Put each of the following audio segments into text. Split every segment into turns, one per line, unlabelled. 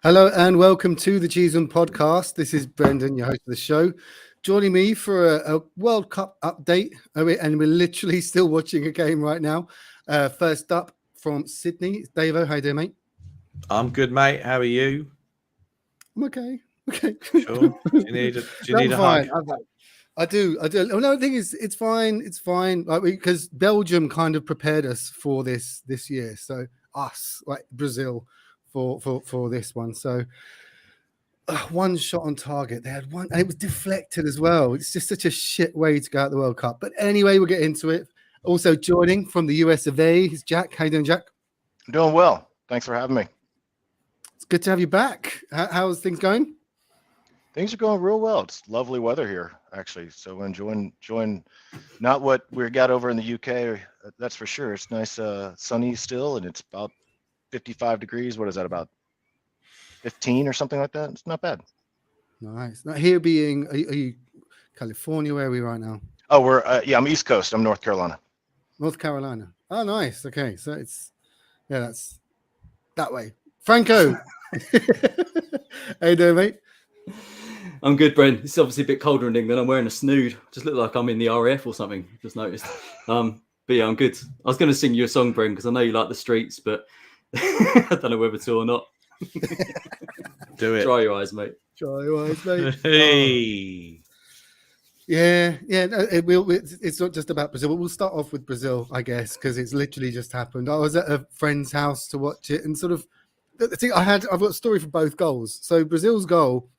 Hello and welcome to the Cheeseman podcast. This is Brendan, your host of the show. Joining me for a World Cup update, and we're literally still watching a game right now. First up from Sydney, it's Davo. How you doing, mate?
I'm good, mate. How are you?
I'm okay. Okay.
Sure. Do you need a hug?
I do. Oh, no, the thing is, it's fine. It's fine. Like because Belgium kind of prepared us for this year. So us, like Brazil, for this one. So one shot on target. They had one, and it was deflected as well. It's just such a shit way to go out the World Cup. But anyway, we'll get into it. Also joining from the US of A is Jack. How you doing, Jack?
I'm doing well. Thanks for having me.
It's good to have you back. How's things going?
Things are going real well. It's lovely weather here, actually. So enjoying not what we got over in the UK. That's for sure. It's nice, sunny still, and it's about 55 degrees. What is that, about 15 or something like that? It's not bad.
Nice. Now here being, are you California? Where are we right now?
Oh, we're I'm East Coast. I'm North Carolina.
North Carolina. Oh, nice. Okay, so that's that way. Franco, how you doing, mate?
I'm good, Bren. It's obviously a bit colder in England. I'm wearing a snood. Just look like I'm in the RAF or something. Just noticed. But yeah, I'm good. I was going to sing you a song, Bren, because I know you like the streets, but I don't know whether to or not.
Do it.
Dry your eyes, mate.
Dry your eyes, mate.
Hey.
Yeah. No, it's not just about Brazil. But we'll start off with Brazil, I guess, because it's literally just happened. I was at a friend's house to watch it, and sort of the thing I've got a story for both goals. So Brazil's goal,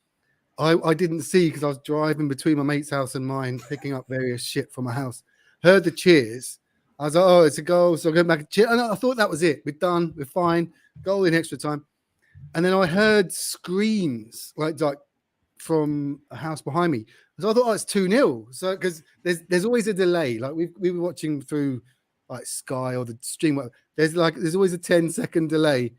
I didn't see because I was driving between my mate's house and mine, picking up various shit from my house. Heard the cheers. I was like, oh, it's a goal. So I go back and cheer. And I thought that was it. We're done. We're fine. Goal in extra time. And then I heard screams like from a house behind me. So I thought, oh, it's 2-0. So because there's always a delay. Like we were watching through like Sky or the stream. There's always a 10-second delay.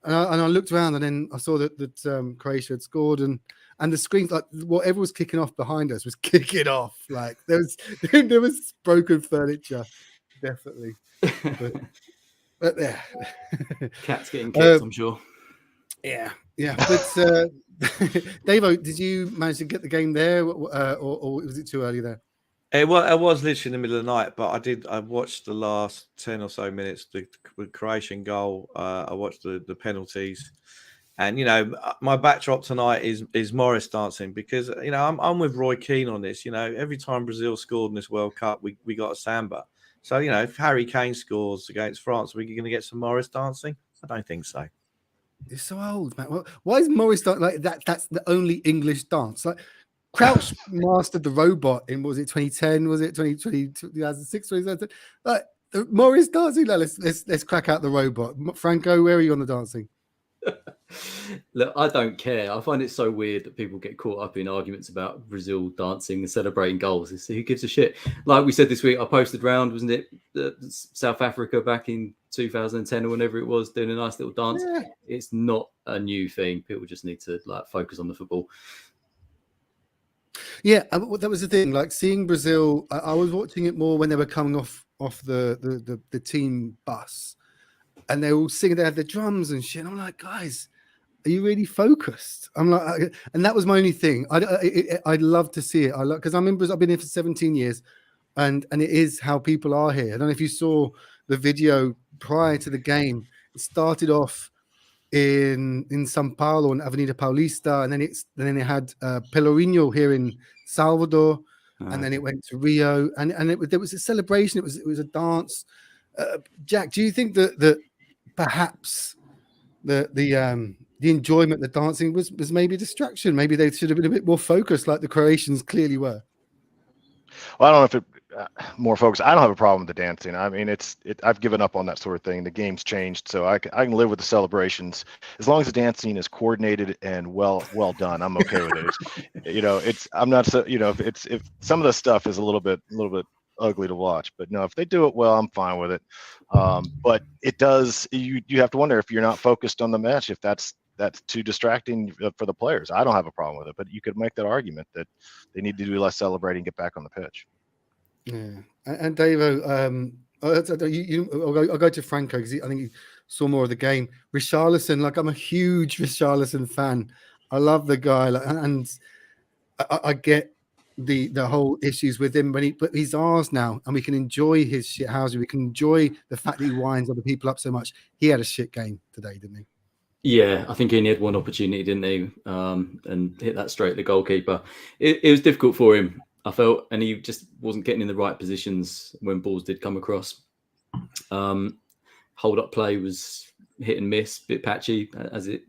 And I looked around and then I saw that Croatia had scored and the screens, like whatever was kicking off behind us was kicking off. Like there was broken furniture, definitely. But yeah,
Cats getting kicked, I'm sure.
Yeah. But Davo, did you manage to get the game there, or was it too early there?
I was literally in the middle of the night, but I watched the last 10 or so minutes, the Croatian goal. I watched the penalties. And, my backdrop tonight is Morris dancing because, I'm with Roy Keane on this. Every time Brazil scored in this World Cup, we got a samba. So, if Harry Kane scores against France, are we going to get some Morris dancing? I don't think so.
You're so old, man. Well, why is Morris dancing like that? That's the only English dance. Like Crouch mastered the robot in, was it 2010? Was it 2020, 2006? 2007? Like Morris dancing. Like, let's crack out the robot. Franco, where are you on the dancing?
Look, I don't care. I find it so weird that people get caught up in arguments about Brazil dancing and celebrating goals. Who gives a shit? Like we said this week, I posted round, wasn't it? South Africa back in 2010 or whenever it was, doing a nice little dance. Yeah. It's not a new thing. People just need to focus on the football.
Yeah, that was the thing. Like seeing Brazil, I was watching it more when they were coming off the team bus, and they were all singing. They had the drums and shit. And I'm like, guys, are you really focused? I'm like, and that was my only thing. I'd love to see it. Because I'm in Brazil. I've been here for 17 years, and it is how people are here. I don't know if you saw the video prior to the game. It started off in São Paulo and Avenida Paulista, and then it had Pelourinho here in Salvador, and then it went to Rio, and there was a celebration. It was a dance. Jack, do you think that perhaps the enjoyment, the dancing was maybe a distraction? Maybe they should have been a bit more focused, like the Croatians clearly were.
Well, I don't know if it more focused. I don't have a problem with the dancing. I mean, I've given up on that sort of thing. The game's changed, so I can live with the celebrations as long as the dancing is coordinated and well done. I'm okay with it. I'm not so, if some of the stuff is a little bit ugly to watch, but no, if they do it well, I'm fine with it. But it does. You have to wonder if you're not focused on the match, if that's too distracting for the players. I don't have a problem with it, but you could make that argument that they need to do less celebrating, get back on the pitch.
Yeah, and Davo, I'll go to Franco because I think he saw more of the game. Richarlison, like I'm a huge Richarlison fan. I love the guy, and I get the whole issues with him, but he's ours now, and we can enjoy his shit housing. We can enjoy the fact that he winds other people up so much. He had a shit game today, didn't he?
Yeah, I think he only had one opportunity, didn't he? And hit that straight at the goalkeeper. It was difficult for him, I felt, and he just wasn't getting in the right positions when balls did come across. Hold up play was hit and miss, bit patchy, as it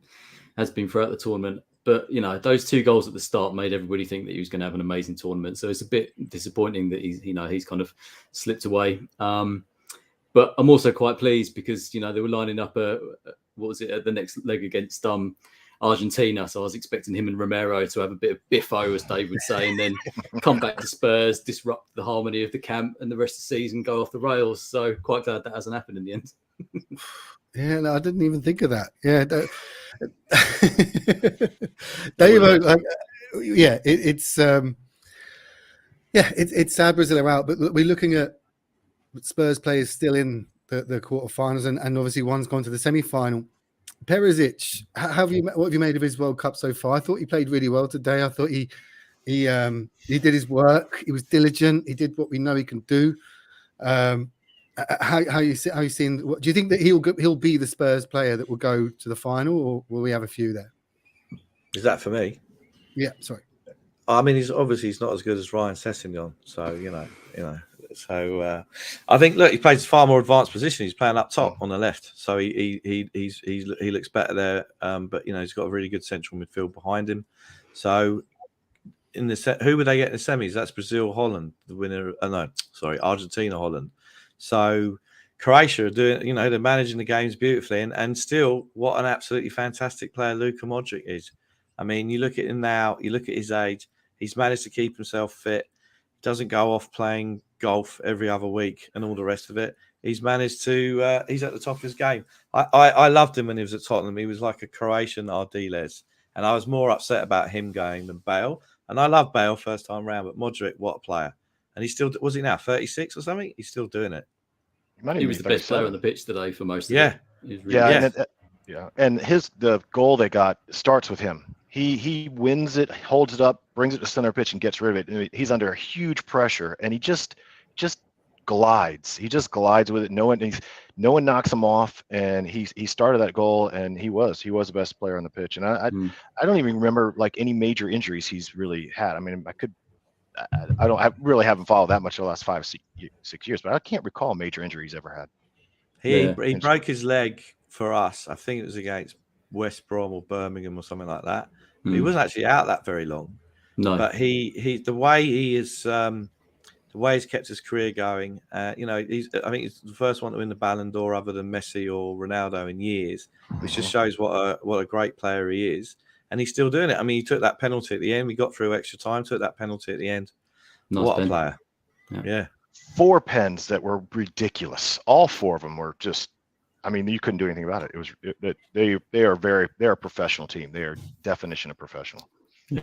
has been throughout the tournament. But, you know, those 2 goals at the start made everybody think that he was going to have an amazing tournament. So it's a bit disappointing that he's kind of slipped away. But I'm also quite pleased because, they were lining up at the next leg against Argentina. So I was expecting him and Romero to have a bit of biffo, as Dave would say, and then come back to Spurs, disrupt the harmony of the camp, and the rest of the season go off the rails. So quite glad that hasn't happened in the end.
Yeah, no, I didn't even think of that. Yeah, Dave, it's sad Brazil are out, but we're looking at Spurs players still in the quarterfinals, and obviously one's gone to the semi-final. Perisic, what have you made of his World Cup so far? I thought he played really well today. I thought he did his work. He was diligent. He did what we know he can do. How you seeing? Do you think that he'll be the Spurs player that will go to the final, or will we have a few there?
Is that for me?
Yeah, sorry.
I mean, he's not as good as Ryan Sessegnon, so you know. So I think he plays a far more advanced position. He's playing up top on the left, so he looks better there. But he's got a really good central midfield behind him. So in the who would they get in the semis? That's Brazil, Holland, the winner. Argentina, Holland. So Croatia are doing, they're managing the games beautifully, and still, what an absolutely fantastic player Luka Modric is. I mean, you look at him now, you look at his age, he's managed to keep himself fit, doesn't go off playing golf every other week and all the rest of it. He's managed to, he's at the top of his game. I loved him when he was at Tottenham. He was like a Croatian Ardiles, and I was more upset about him going than Bale. And I love Bale first time round, but Modric, what a player. And he's still, was he now 36 or something? He's still doing it.
He was the best player on the pitch today for most of it.
And the goal they got starts with him. He wins it, holds it up, brings it to center pitch, and gets rid of it. He's under huge pressure, and he just glides. He just glides with it. No one knocks him off, and he started that goal, and he was the best player on the pitch. And I don't even remember any major injuries he's really had. I mean, I really haven't followed that much in the last 5-6 years, but I can't recall major injuries ever had.
He broke his leg for us. I think it was against West Brom or Birmingham or something like that. He wasn't actually out that very long. No, but the way he's kept his career going. I think he's the first one to win the Ballon d'Or other than Messi or Ronaldo in years, which just shows what a great player he is. And he's still doing it. I mean, he took that penalty at the end. We got through extra time, took that penalty at the end. What a player. Yeah.
4 pens that were ridiculous. All 4 of them were just, I mean, you couldn't do anything about it. They are a professional team. They are definition of professional.
Yeah.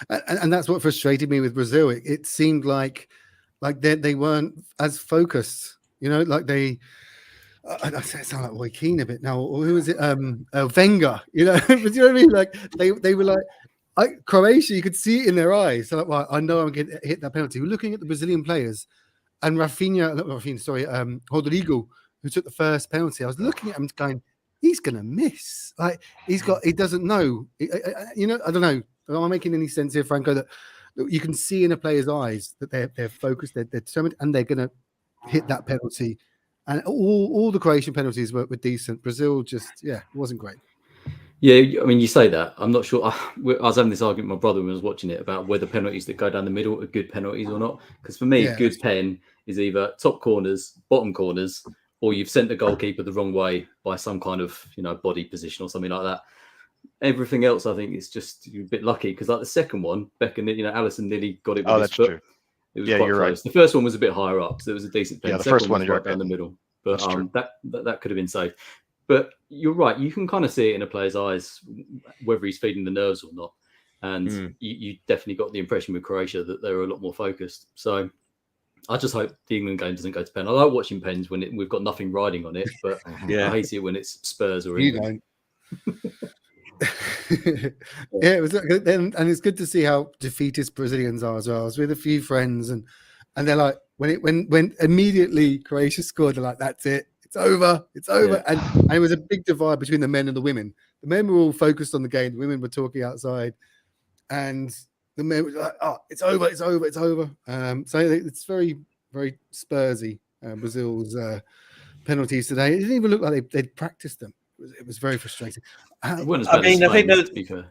And that's what frustrated me with Brazil. It seemed like they weren't as focused, I sound like Roy Keane a bit now. Who is it? Wenger. You know what I mean? Like they were like Croatia. You could see it in their eyes. So well, I know I'm going to hit that penalty. We're looking at the Brazilian players, and Rodrigo, who took the first penalty. I was looking at him going, he's going to miss. Like he doesn't know. I don't know. Am I making any sense here, Franco? That you can see in a player's eyes that they're focused, they're determined, and they're going to hit that penalty. And all the Croatian penalties were decent. Brazil just, it wasn't great.
Yeah, I mean, you say that. I'm not sure. I was having this argument with my brother when I was watching it about whether penalties that go down the middle are good penalties or not. Because for me, good pen is either top corners, bottom corners, or you've sent the goalkeeper the wrong way by some kind of, body position or something like that. Everything else, I think, is just a bit lucky. Because like the second one, Beckham, Alisson nearly got it with his foot.
True.
It was quite close. Right. The first one was a bit higher up, so it was a decent pen.
Yeah, the first one
was right down the middle, but that could have been saved. But you're right; you can kind of see it in a player's eyes whether he's feeding the nerves or not. And you definitely got the impression with Croatia that they were a lot more focused. So I just hope the England game doesn't go to pen. I like watching pens when we've got nothing riding on it, but
Yeah.
I hate it when it's Spurs or
You
England.
don't. Yeah, it was, and it's good to see how defeatist Brazilians are as well. I was with a few friends, and they're like, when immediately Croatia scored, they're like, "That's it, it's over, it's over."
Yeah.
And it was a big divide between the men and the women. The men were all focused on the game. The women were talking outside, and the men were like, "Oh, it's over, it's over, it's over." So it's very, very Spursy. Brazil's penalties today. It didn't even look like they'd practiced them. It was very frustrating.
It wasn't as
I
bad
mean,
as
I think
Spain,
that-
to be fair.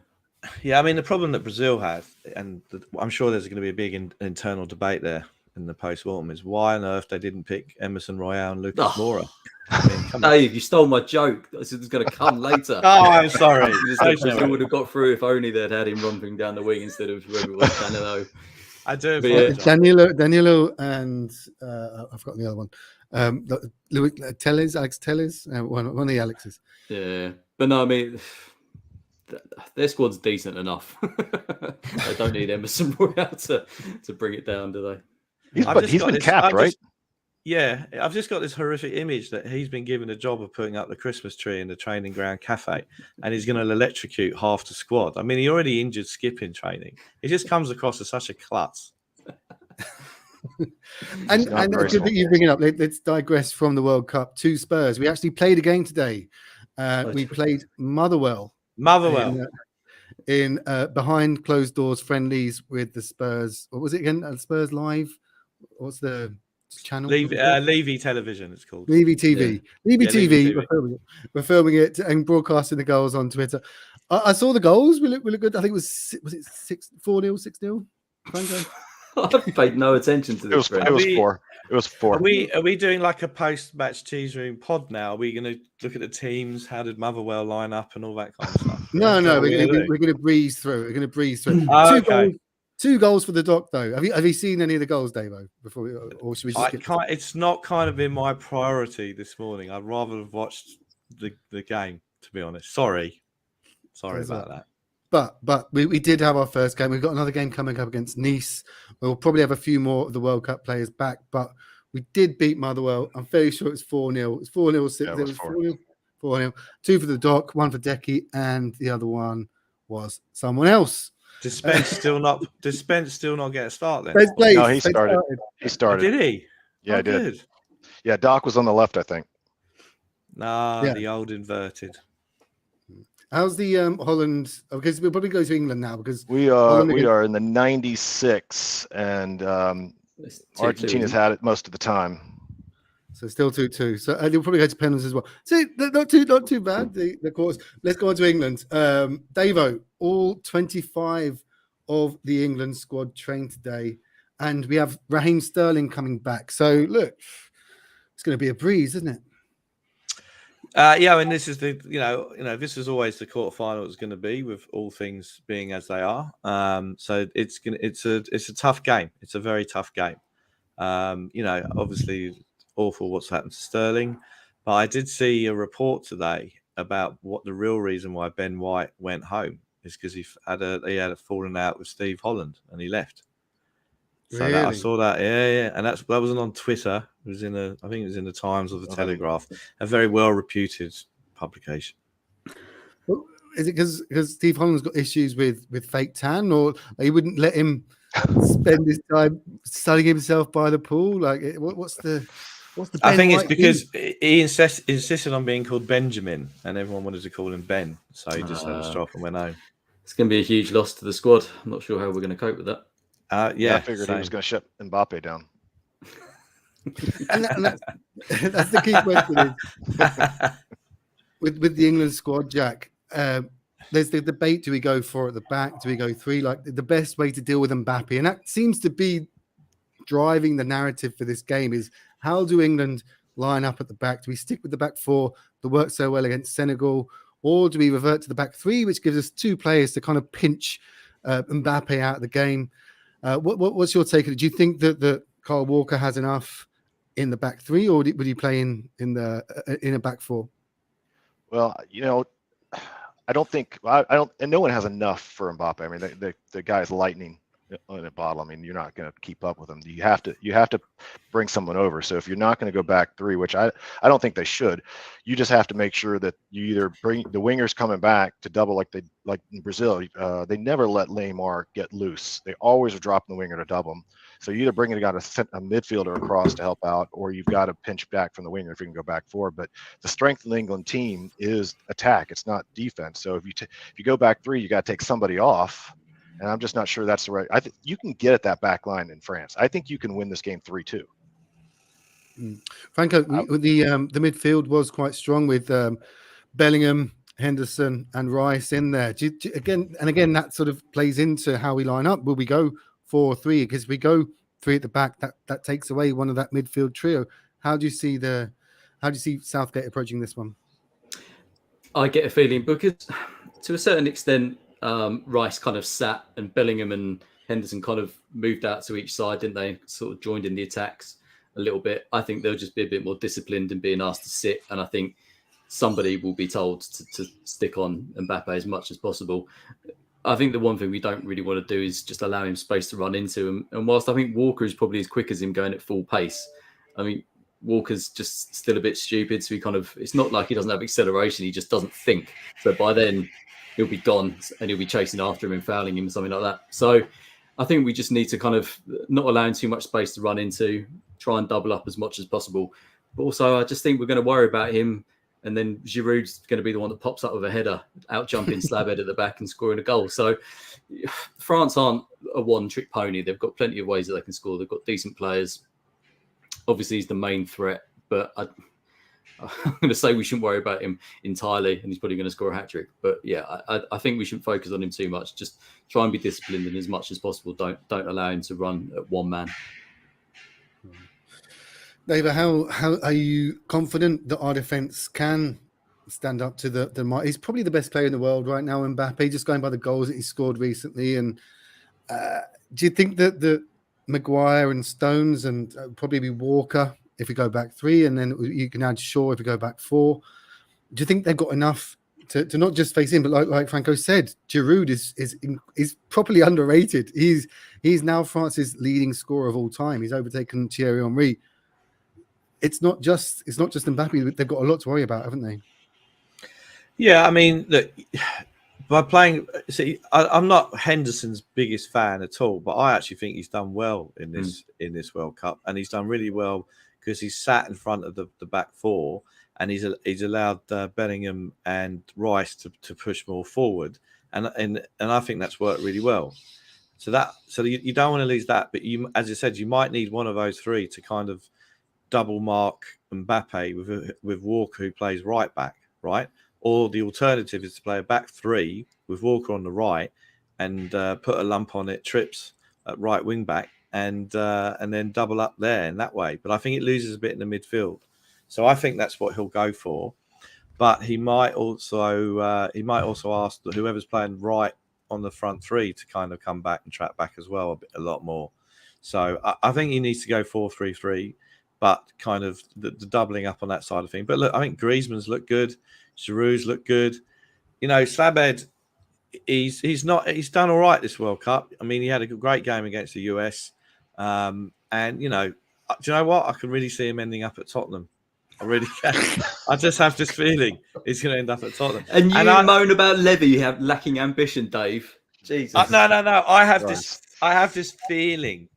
Yeah, I mean, the problem that Brazil had, and I'm sure there's going to be a big internal debate there in the post-mortem, is why on earth they didn't pick Emerson Royale and Lucas Moura. I mean, come on.
Dave, you stole my joke. This is going to come later.
Oh, I'm sorry.
You
So
just said Brazil
sorry.
would have got through if only they'd had him romping down the wing instead of whoever it was, Danilo.
I do.
But yeah.
apologise.
Danilo, and I've forgotten the other one. Alex Telles, one of the Alexes.
Yeah, but no, I mean, their squad's decent enough. They don't need Emerson Royale to bring it down, do they?
He's been capped, right?
Yeah, I've just got this horrific image that he's been given a job of putting up the Christmas tree in the training ground cafe, and he's going to electrocute half the squad. I mean, he already injured Skip in training. It just comes across as such a klutz.
And
not very
it's good that you bring it up. Let's digress from the World Cup to Spurs. We actually played a game today. We played Motherwell.
Motherwell.
In behind closed doors friendlies with the Spurs. What was it again? Spurs Live. What's the channel?
Levy Television, it's called.
Levy TV. Levy
Yeah,
TV.
Levy TV.
We're filming it and broadcasting the goals on Twitter. I saw the goals. We look good. I think it was it 4-0, 6-0?
I paid no attention to this.
It was 4. It was 4.
Are we doing like a post-match tease room pod now? Are we going to look at the teams? How did Motherwell line up and all that kind of stuff?
No, we're going to breeze through. We're going to breeze through. Two goals for the doc, though. Have you seen any of the goals, Davo? Before or should we just skip?
It's not kind of been my priority this morning. I'd rather have watched the game, to be honest. Sorry about that.
But we did have our first game. We've got another game coming up against Nice. We'll probably have a few more of the World Cup players back, but we did beat Motherwell. I'm fairly sure it's 4-0. It's 4-0.
Yeah, it was
4-0. 4-0. 2 for the doc, 1 for Decky, and the other one was someone else.
Did Spence still not get a start then?
No, he started. He started.
Did he?
Yeah,
Oh,
he did.
good.
Yeah, Doc was on the left, I think.
The old inverted.
How's the Holland? Because we'll probably go to England now because
We are in the 96, and Argentina's had it most of the time.
So still 2-2. So they'll probably go to penalties as well. See, not too bad. The course. Let's go on to England. Davo, all 25 of the England squad trained today, and we have Raheem Sterling coming back. So look, it's going to be a breeze, isn't it?
Yeah, I mean, this is this is always the quarterfinal it's going to be, with all things being as they are. So it's a tough game. It's a very tough game. Obviously awful what's happened to Sterling, but I did see a report today about what the real reason why Ben White went home is because he had a falling out with Steve Holland and he left. So
Really?
I saw that, yeah, and that wasn't on Twitter. It was I think it was in the Times or the Telegraph, a very well reputed publication.
Well, is it because Steve Holland's got issues with fake tan, or he wouldn't let him spend his time studying himself by the pool? Like, what's the?
I think
Ben
it's
White
because he insisted on being called Benjamin, and everyone wanted to call him Ben, so he just had a strop and went home.
It's going to be a huge loss to the squad. I'm not sure how we're going to cope with that.
Yeah,
I figured he was going to shut Mbappe down.
and that's the key question is, with the England squad, Jack. There's the debate: do we go 4 at the back? Do we go 3? Like the best way to deal with Mbappe, and that seems to be driving the narrative for this game is how do England line up at the back? Do we stick with the back 4 that worked so well against Senegal, or do we revert to the back 3, which gives us 2 players to kind of pinch Mbappe out of the game? What's your take on it? Do you think that Kyle Walker has enough in the back 3, or would he play in a back 4?
Well, I don't think I don't, and no one has enough for Mbappe. I mean, the guy's lightning. in a bottle. I mean, you're not going to keep up with them. You have to bring someone over. So if you're not going to go back three, which I don't think they should, you just have to make sure that you either bring the wingers coming back to double like in Brazil. They never let Neymar get loose. They always are dropping the winger to double him. So you either bring a midfielder across to help out, or you've got to pinch back from the winger if you can go back forward. But the strength of the England team is attack. It's not defense. So if you go back three, you got to take somebody off. And I'm just not sure that's the right. I think you can get at that back line in France. I think you can win this game 3-2.
Franco, the midfield was quite strong with Bellingham, Henderson, and Rice in there. Again, that sort of plays into how we line up. Will we go 4-3? Because if we go three at the back, that takes away one of that midfield trio. How do you see Southgate approaching this one?
I get a feeling because to a certain extent, Rice kind of sat and Bellingham and Henderson kind of moved out to each side, didn't they? Sort of joined in the attacks a little bit. I think they'll just be a bit more disciplined in being asked to sit. And I think somebody will be told to stick on Mbappe as much as possible. I think the one thing we don't really want to do is just allow him space to run into him. And whilst I think Walker is probably as quick as him going at full pace, I mean, Walker's just still a bit stupid. So it's not like he doesn't have acceleration. He just doesn't think. So by then he'll be gone and he'll be chasing after him and fouling him, something like that. So I think we just need to kind of not allow him too much space to run into, try and double up as much as possible. But also I just think we're going to worry about him. And then Giroud's going to be the one that pops up with a header, out jumping Slabhead at the back and scoring a goal. So France aren't a one-trick pony. They've got plenty of ways that they can score. They've got decent players. Obviously, he's the main threat, but I'm going to say we shouldn't worry about him entirely, and he's probably going to score a hat-trick. But yeah, I think we shouldn't focus on him too much. Just try and be disciplined, and as much as possible, don't allow him to run at one man.
David, how are you confident that our defence can stand up to the he's probably the best player in the world right now, Mbappe, just going by the goals that he scored recently. And do you think that the Maguire and Stones and probably be Walker if we go back three, and then you can add Shaw if we go back four? Do you think they've got enough to not just face him, but like Franco said, Giroud is properly underrated. He's now France's leading scorer of all time. He's overtaken Thierry Henry. It's not just Mbappe. They've got a lot to worry about, haven't they?
Yeah, I mean, look, by playing, I'm not Henderson's biggest fan at all, but I actually think he's done well in this World Cup, and he's done really well because he's sat in front of the back four, and he's allowed Bellingham and Rice to push more forward, and I think that's worked really well. So you don't want to lose that, but you, as I said, you might need one of those three to kind of double mark Mbappe with Walker, who plays right back, right? Or the alternative is to play a back three with Walker on the right and put a lump on it, trips at right wing back, and then double up there in that way. But I think it loses a bit in the midfield, so I think that's what he'll go for. But he might also ask whoever's playing right on the front three to kind of come back and track back as well a lot more. So I think he needs to go 4-3-3. But kind of the doubling up on that side of things. But look, I think Griezmann's looked good. Giroud's looked good. You know, Slabhead, he's done all right this World Cup. I mean, he had a great game against the US. And, you know, do you know what? I can really see him ending up at Tottenham. I really can. I just have this feeling he's going to end up at Tottenham.
And you moan about Levy, you have lacking ambition, Dave. Jesus.
No. I have this feeling.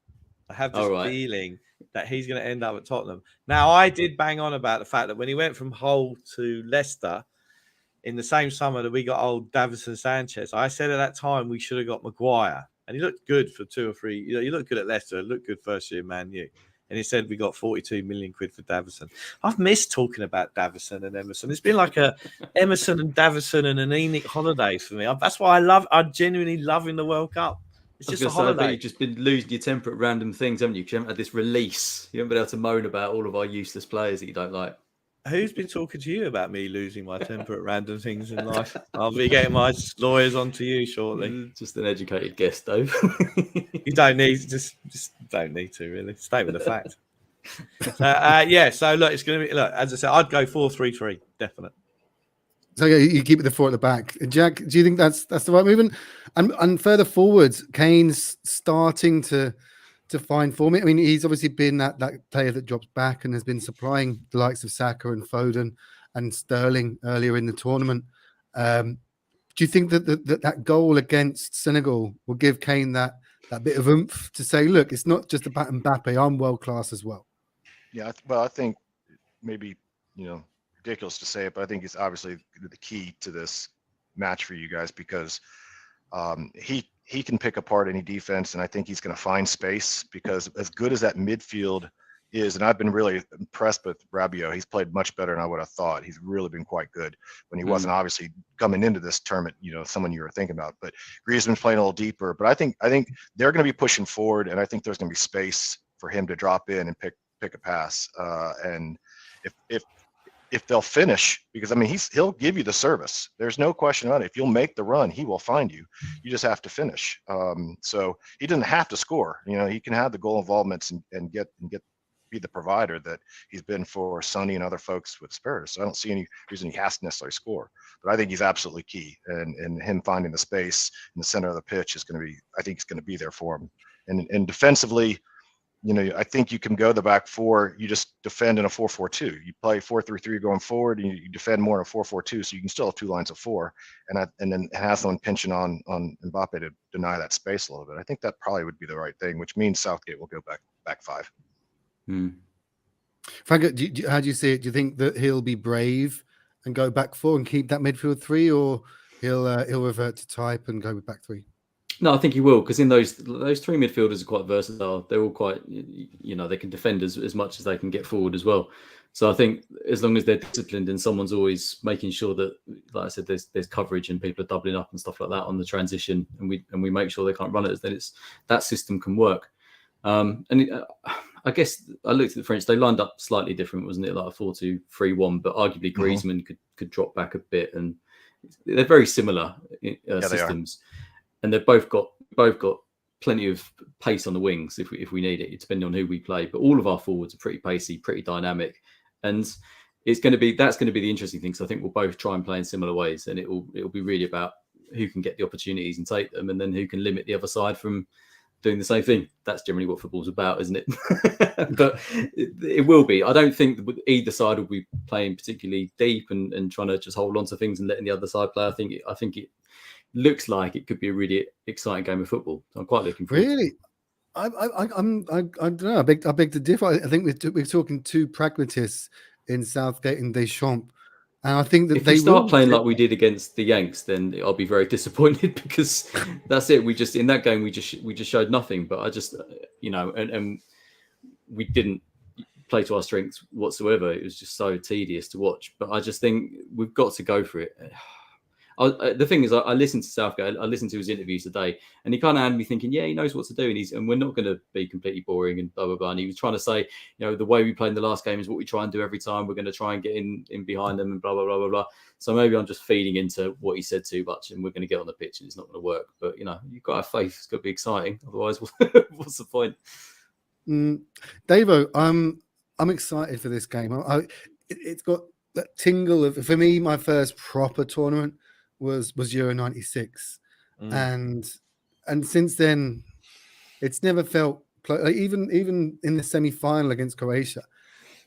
Feeling that he's going to end up at Tottenham. Now, I did bang on about the fact that when he went from Hull to Leicester in the same summer that we got old Davinson Sanchez, I said at that time we should have got Maguire. And he looked good for 2 or 3. You know, he looked good at Leicester. Looked good first year, Man U. And he said we got 42 million quid for Davinson. I've missed talking about Davinson and Emerson. It's been like a Emerson and Davinson and an Enoch holidays for me. That's why I genuinely love in the World Cup. It's just a holiday.
You've just been losing your temper at random things, haven't you? Because you haven't had this release. You haven't been able to moan about all of our useless players that you don't like.
Who's been talking to you about me losing my temper at random things in life? I'll be getting my lawyers onto you shortly.
Just an educated guess, Dave.
You don't need just don't need to really. Statement of fact. Yeah. So look, it's going to be as I said. I'd go 4-3-3, definite.
So yeah, you keep the 4 at the back. Jack, do you think that's the right move? And further forwards, Kane's starting to find form. I mean, he's obviously been that player that drops back and has been supplying the likes of Saka and Foden and Sterling earlier in the tournament. Do you think that goal against Senegal will give Kane that bit of oomph to say, look, it's not just about Mbappe, I'm world class as well?
Yeah, well, I think maybe, ridiculous to say it, but I think it's obviously the key to this match for you guys, because he can pick apart any defense, and I think he's going to find space, because as good as that midfield is, and I've been really impressed with Rabiot. He's played much better than I would have thought. He's really been quite good when he wasn't obviously coming into this tournament, someone you were thinking about. But Griezmann's playing a little deeper. But I think they're going to be pushing forward, and I think there's going to be space for him to drop in and pick a pass. And if they'll finish, because I mean he'll give you the service. There's no question about it. If you'll make the run, he will find you. You just have to finish. So he doesn't have to score. He can have the goal involvements and be the provider that he's been for Sonny and other folks with Spurs. So I don't see any reason he has to necessarily score. But I think he's absolutely key, and him finding the space in the center of the pitch is going to be. I think it's going to be there for him. And defensively, I think you can go the back 4. You just defend in a 4-4-2. You play 4-3-3 going forward, and you defend more in a 4-4-2. So you can still have 2 lines of 4, and then have someone pinching on Mbappe to deny that space a little bit. I think that probably would be the right thing, which means Southgate will go back 5.
Frank, how do you see it? Do you think that he'll be brave and go back 4 and keep that midfield 3, or he'll revert to type and go with back 3?
No, I think he will, because in those 3 midfielders are quite versatile. They're all quite, they can defend as much as they can get forward as well. So I think as long as they're disciplined and someone's always making sure that, like I said, there's coverage and people are doubling up and stuff like that on the transition, and we make sure they can't run it, then that system can work. I guess I looked at the French. They lined up slightly different, wasn't it? Like a 4-2-3-1, but arguably Griezmann could drop back a bit, and they're very similar systems. And they've both got plenty of pace on the wings if we need it, depending on who we play. But all of our forwards are pretty pacey, pretty dynamic, and that's going to be the interesting thing. So I think we'll both try and play in similar ways, and it'll be really about who can get the opportunities and take them, and then who can limit the other side from doing the same thing. That's generally what football's about, isn't it? But it will be. I don't think that either side will be playing particularly deep and trying to just hold on to things and letting the other side play. I think it looks like it could be a really exciting game of football. So I'm quite looking forward.
Really? I don't know. I beg to differ. I think we're talking 2 pragmatists in Southgate and Deschamps. And I think that
if we start playing like we did against the Yanks, then I'll be very disappointed, because that's it. In that game we just showed nothing. But I just and we didn't play to our strengths whatsoever. It was just so tedious to watch. But I just think we've got to go for it. The thing is, I listened to Southgate. I listened to his interviews today, and he kind of had me thinking, yeah, he knows what to do, and we're not going to be completely boring and blah blah blah. And he was trying to say, the way we played in the last game is what we try and do every time. We're going to try and get in behind them and blah blah blah blah blah. So maybe I'm just feeding into what he said too much, and we're going to get on the pitch and it's not going to work. But you've got to have faith. It's got to be exciting. Otherwise, what's the point?
Davo, I'm excited for this game. It's got that tingle of, for me, my first proper tournament was Euro 96, and since then it's never felt even in the semi-final against Croatia.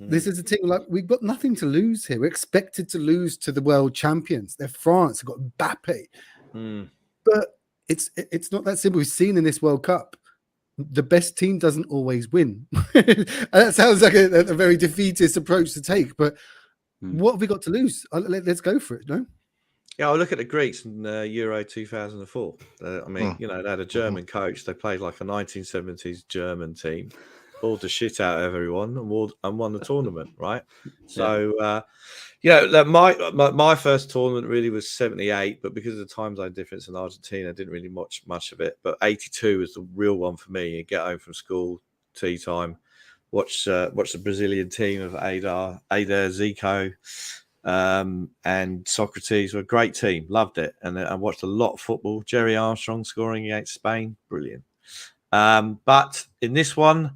This is a team like we've got nothing to lose here. We're expected to lose to the world champions. They're France. They've got Mbappe, but it's not that simple. We've seen in this World Cup, the best team doesn't always win. That sounds like a very defeatist approach to take, but what have we got to lose? Let's go for it, no?
Yeah, I'll look at the Greeks in Euro 2004. I mean, they had a German coach. They played like a 1970s German team, balled the shit out of everyone and won the tournament, right? So, my first tournament really was 78, but because of the time zone difference in Argentina, I didn't really watch much of it. But 82 was the real one for me. You get home from school, tea time, watch the Brazilian team of Eder, Zico, and Socrates. Were a great team, loved it, and I watched a lot of football. Jerry Armstrong scoring against Spain, brilliant. But in this one,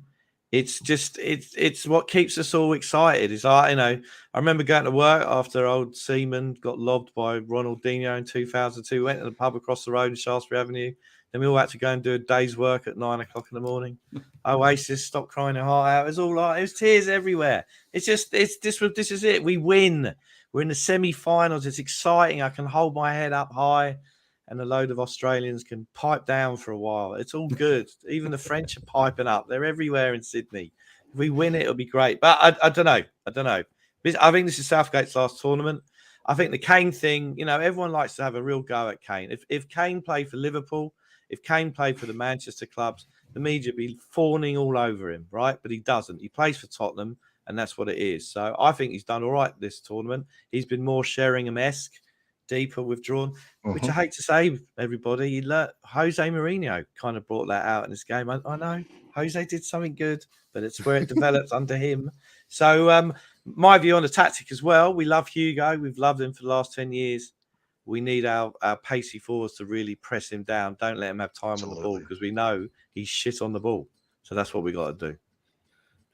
it's just it's what keeps us all excited. It's like, you know, I remember going to work after old Seaman got lobbed by Ronaldinho in 2002. We went to the pub across the road in Shaftesbury Avenue. Then we all had to go and do a day's work at 9 o'clock in the morning. Oasis, Stop Crying Your Heart Out. It was all like, it was tears everywhere. This is it. We win. We're in the semi-finals. It's exciting. I can hold my head up high, and a load of Australians can pipe down for a while. It's all good. Even the French are piping up. They're everywhere in Sydney. If we win it, it'll be great. But I don't know. I think this is Southgate's last tournament. I think the Kane thing, you know, everyone likes to have a real go at Kane. If Kane played for Liverpool, if Kane played for the Manchester clubs, the media would be fawning all over him, right? But he doesn't. He plays for Tottenham, and that's what it is. So I think he's done all right this tournament. He's been more Sheringham-esque, deeper, withdrawn, which I hate to say, everybody. Jose Mourinho kind of brought that out in this game. I know Jose did something good, but it's where it develops under him. So my view on the tactic as well, we love Hugo. We've loved him for the last 10 years. We need our pacey forwards to really press him down. Don't let him have time on the ball, because we know he's shit on the ball. So that's what we got to do.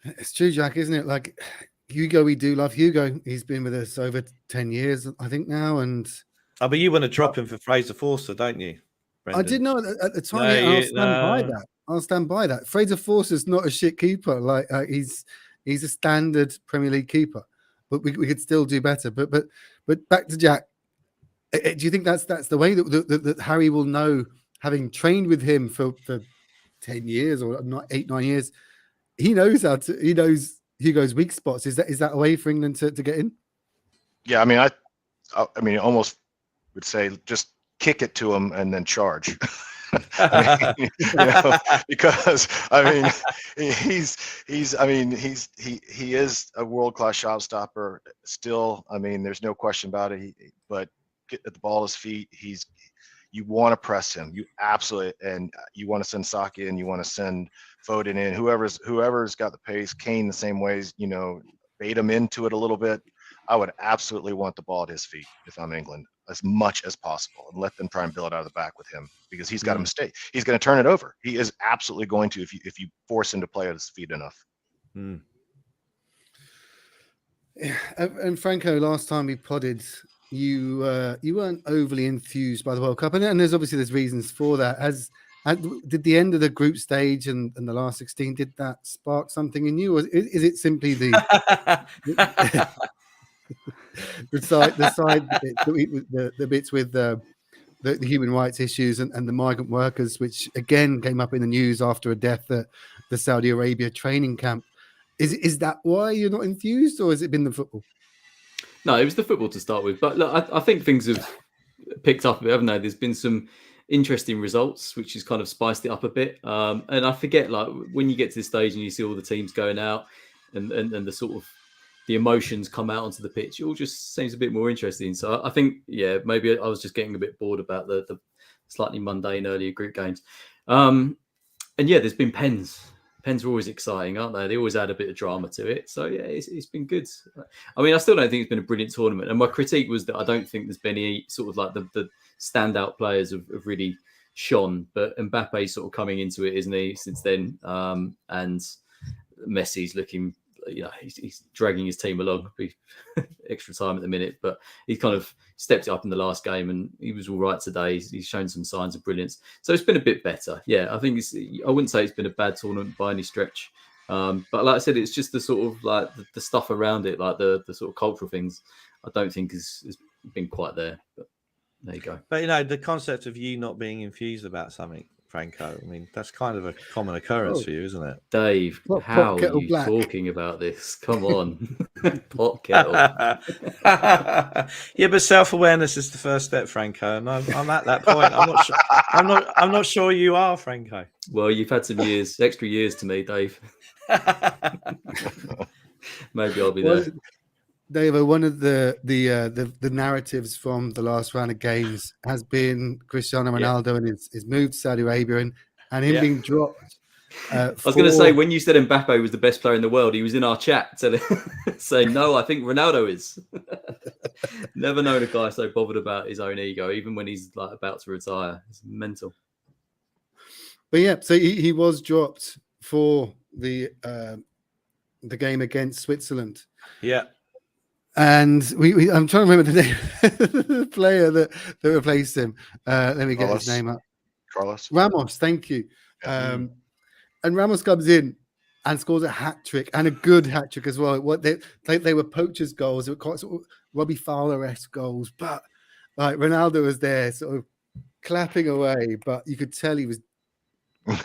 It's true, Jack, isn't it? Like Hugo, we do love Hugo. He's been with us over 10 years, I think now. And
but you want to drop him for Fraser Forster, don't you, Brendan?
I did know at the time. I'll stand by that. Fraser Forster's not a shit keeper. Like he's a standard Premier League keeper, but we could still do better. But back to Jack. Do you think that's the way that Harry will know, having trained with him for 10 years or not 8-9 years? He knows Hugo's weak spots. Is that a way for England to get in?
Yeah, I mean, almost would say just kick it to him and then charge. Because I mean, he is a world-class shot stopper still. I mean, there's no question about it. But get at the ball at his feet, you want to press him. You absolutely, and you want to send Saka in, you want to send Foden in, whoever's got the pace. Kane the same ways, you know, bait him into it a little bit. I would absolutely want the ball at his feet if I'm England, as much as possible, and let them try and build it out of the back with him, because he's got a mistake. He's going to turn it over. He is absolutely going to if you force him to play at his feet enough.
Yeah. And Franco, last time we podded, you weren't overly enthused by the World Cup, and there's reasons for that. Did the end of the group stage and the last 16, did that spark something in you, or is it simply the the bits with the human rights issues and the migrant workers, which again came up in the news after a death at the Saudi Arabia training camp? Is that why you're not enthused, or has it been the football?
No, it was the football to start with. But look, I think things have picked up a bit, haven't they? There's been some interesting results, which has kind of spiced it up a bit. And I forget, like, when you get to this stage and you see all the teams going out and the sort of the emotions come out onto the pitch, it all just seems a bit more interesting. So I think, yeah, maybe I was just getting a bit bored about the slightly mundane earlier group games. And yeah, there's been pens. Pens are always exciting, aren't they? They always add a bit of drama to it. So yeah, it's been good. I mean, I still don't think it's been a brilliant tournament. And my critique was that I don't think there's been any sort of like the standout players have really shone. But Mbappe's sort of coming into it, isn't he, since then? And Messi's looking, you know, he's dragging his team along. Be extra time at the minute, but he kind of stepped it up in the last game, and he was all right today. He's shown some signs of brilliance, so it's been a bit better. Yeah, I think I wouldn't say it's been a bad tournament by any stretch, but like I said, it's just the sort of like the stuff around it, like the sort of cultural things, I don't think has been quite there. But there you go.
But you know, the concept of you not being infused about something, Franco, I mean, that's kind of a common occurrence for you, isn't it?
Dave, how are you talking about this? Come on. Pot kettle.
Yeah, but self-awareness is the first step, Franco, and I'm at that point. I'm not sure you are, Franco.
Well, you've had some extra years to me, Dave. Maybe I'll be there.
Dave, one of the narratives from the last round of games has been Cristiano Ronaldo and his move to Saudi Arabia and him being dropped. I
was going to say, when you said Mbappe was the best player in the world, he was in our chat saying, no, I think Ronaldo is. Never known a guy so bothered about his own ego, even when he's like about to retire. It's mental.
But yeah, so he was dropped for the game against Switzerland.
Yeah.
And I'm trying to remember the name of the player that replaced him. Let me get his name up.
Carlos
Ramos, thank you.
Yeah.
And Ramos comes in and scores a hat trick, and a good hat trick as well. What they were poachers' goals. They were quite sort of Robbie Fowler-esque goals, but like Ronaldo was there, sort of clapping away, but you could tell he was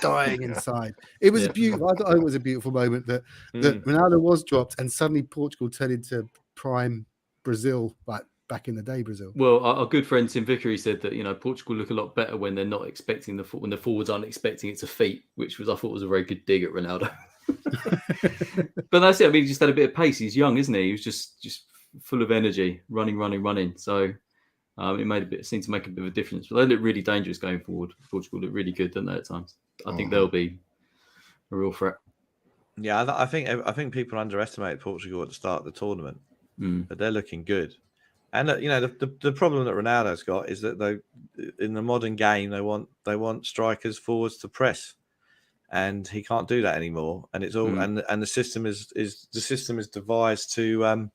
dying inside. It was beautiful. I thought it was a beautiful moment that Ronaldo was dropped, and suddenly Portugal turned into prime Brazil, like back in the day, Brazil.
Well, our good friend Tim Vickery said that Portugal look a lot better when they're not expecting when the forwards aren't expecting it to feet, which I thought was a very good dig at Ronaldo. But that's it. I mean, he just had a bit of pace. He's young, isn't he? He was just full of energy, running. So it seemed to make a bit of a difference. But they look really dangerous going forward. Portugal look really good, don't they? At times, I think they'll be a real threat.
Yeah, I think people underestimated Portugal at the start of the tournament, but they're looking good. And the problem that Ronaldo's got is that in the modern game they want strikers, forwards to press, and he can't do that anymore. And it's all and the system is devised to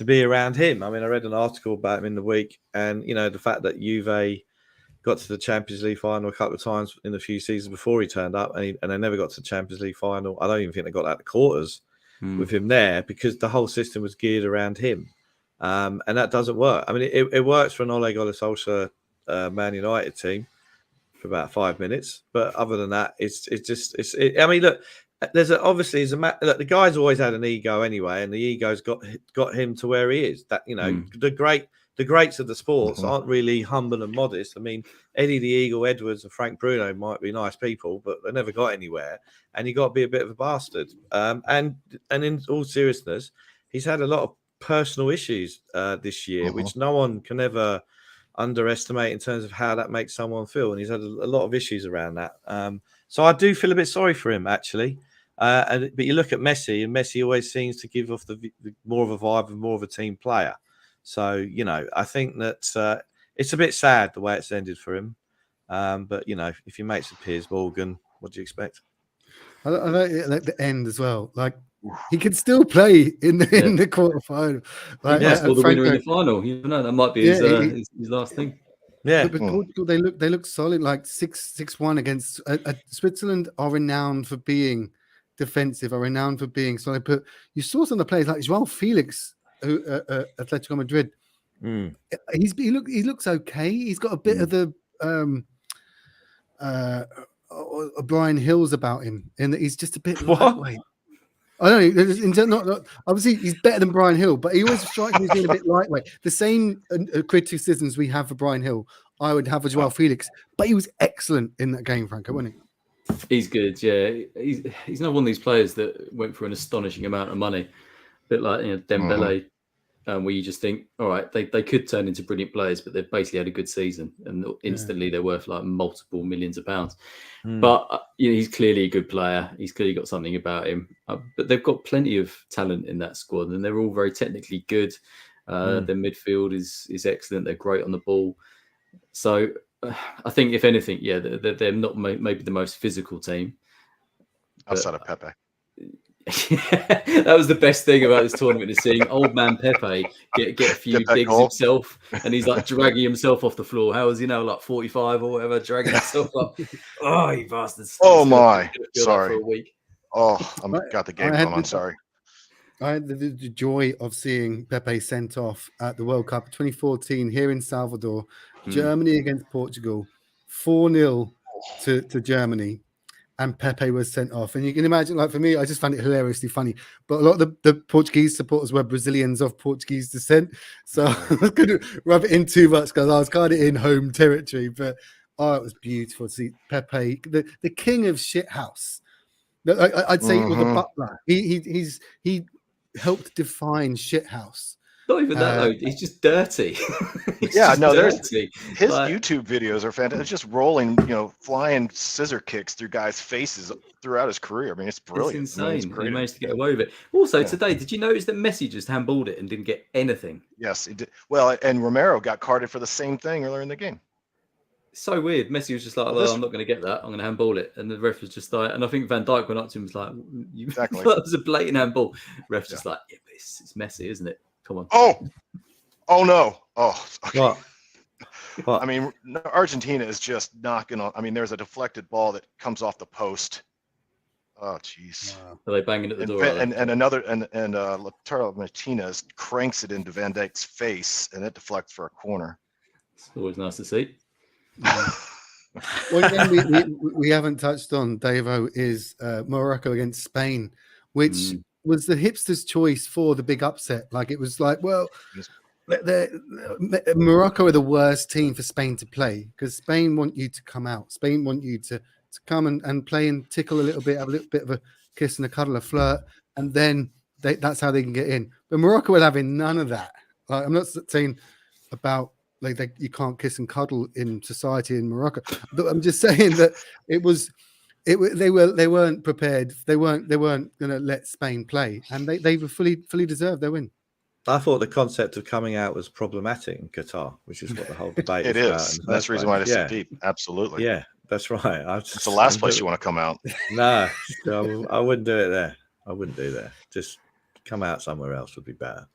be around him. I mean, I read an article about him in the week, and the fact that Juve got to the Champions League final a couple of times in a few seasons before he turned up, and they never got to the Champions League final. I don't even think they got out the quarters with him there, because the whole system was geared around him. And that doesn't work. I mean, it works for an Ole Gunnar Solskjaer Man United team for about 5 minutes, but other than that, I mean, look, look, the guy's always had an ego anyway, and the ego's got him to where he is. That the greats of the sports aren't really humble and modest. I mean, Eddie the Eagle Edwards and Frank Bruno might be nice people, but they never got anywhere. And you got to be a bit of a bastard. And in all seriousness, he's had a lot of personal issues this year, which no one can ever underestimate in terms of how that makes someone feel. And he's had a lot of issues around that. So I do feel a bit sorry for him, actually. But you look at Messi, and Messi always seems to give off the more of a vibe of more of a team player. So, I think that it's a bit sad the way it's ended for him. But, if your mates with Piers Morgan, what do you expect?
I like the end as well. Like, he could still play in the quarterfinal. Like,
score the winner in the final. That might be his last thing.
Yeah, but Portugal, they look solid. Like 6-1 against Switzerland are renowned for being defensive. Are renowned for being solid. But you saw some of the players like João Felix, who Atletico Madrid. He looks okay. He's got a bit of the Brian Hills about him, in that he's just a bit lightweight. I don't know. Not obviously he's better than Brian Hill, but he always strikes me as being a bit lightweight. The same criticisms we have for Brian Hill, I would have for João Felix, but he was excellent in that game, Franco, wasn't he?
He's good, yeah. He's not one of these players that went for an astonishing amount of money, a bit like Dembele, where you just think, all right, they could turn into brilliant players, but they've basically had a good season, and instantly they're worth like multiple millions of pounds. But he's clearly a good player. He's clearly got something about him. But they've got plenty of talent in that squad, and they're all very technically good. Their midfield is excellent. They're great on the ball. So I think, if anything, they're not maybe the most physical team
outside of Pepe.
That was the best thing about this tournament, is seeing old man Pepe get a few digs himself, and he's like dragging himself off the floor. How is he now, like 45 or whatever, dragging himself up? Oh, you bastards!
Oh my, sorry.
For a week.
Oh, got the game on. I'm sorry.
I had the joy of seeing Pepe sent off at the World Cup 2014 here in Salvador, Germany against Portugal, 4-0 to Germany. And Pepe was sent off. And you can imagine, like, for me, I just found it hilariously funny. But a lot of the Portuguese supporters were Brazilians of Portuguese descent. So I was going to rub it in too much because I was kind of in home territory. But, it was beautiful to see Pepe, the king of shithouse. I'd say with the butler. He helped define shithouse.
Not even that, though. He's just dirty.
His YouTube videos are fantastic. It's just rolling, flying scissor kicks through guys' faces throughout his career. I mean, it's brilliant.
It's insane. He managed to get away with it. Also, today, did you notice that Messi just handballed it and didn't get anything?
Yes, he did. Well, and Romero got carded for the same thing earlier in the game.
It's so weird. Messi was just like,
This-
I'm not going to get that. I'm going to handball it. And the ref was just like, and I think Van Dijk went up to him and was like, you
Exactly.
that was a blatant handball. Ref's just like, yeah, but it's Messi, isn't it? Come on.
Oh no. Oh, okay.
What?
I mean, Argentina is just knocking on. I mean, there's a deflected ball that comes off the post. Oh, jeez.
Are they banging at the
And,
door?
and another and Lautaro Martinez cranks it into Van Dijk's face, and it deflects for a corner.
It's always nice to see.
One game we haven't touched on, Davo, is Morocco against Spain, which was the hipster's choice for the big upset. Like, it was like, well, Morocco are the worst team for Spain to play because Spain want you to come out. Spain want you to come and play and tickle a little bit, have a little bit of a kiss and a cuddle, a flirt, and then that's how they can get in. But Morocco were having none of that. Like, I'm not saying about you can't kiss and cuddle in society in Morocco, but I'm just saying that they weren't prepared. They weren't going to let Spain play, and they were fully deserved their win.
I thought the concept of coming out was problematic in Qatar, which is what the whole debate
It
is.
is. That's the reason why it's so deep. Absolutely.
Yeah, that's right.
It's the last place you want to come out.
No, I wouldn't do it there. I wouldn't do that. Just come out somewhere else would be better.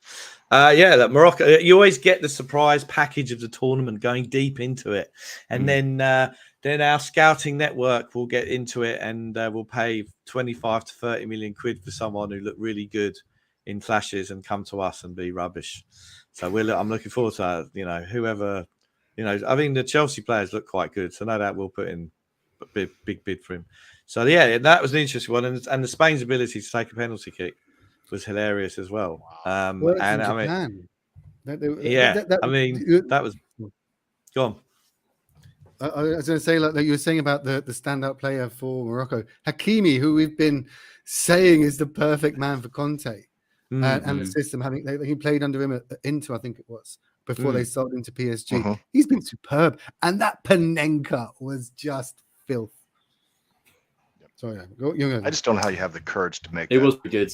Look, Morocco, you always get the surprise package of the tournament going deep into it. And then our scouting network will get into it and we'll pay 25 to 30 million quid for someone who looked really good in flashes and come to us and be rubbish. So I'm looking forward to that. Whoever, I mean, the Chelsea players look quite good. So no doubt we'll put in a big bid for him. So yeah, that was an interesting one. And the Spain's ability to take a penalty kick was hilarious as well. I mean, that was go on.
I was going to say, like you were saying about the standout player for Morocco, Hakimi, who we've been saying is the perfect man for Conte and the system. He played under him at Inter, I think it was, before they sold him to PSG. He's been superb, and that Panenka was just filth. Sorry,
I just don't know how you have the courage to make
it.
That.
Was pretty good.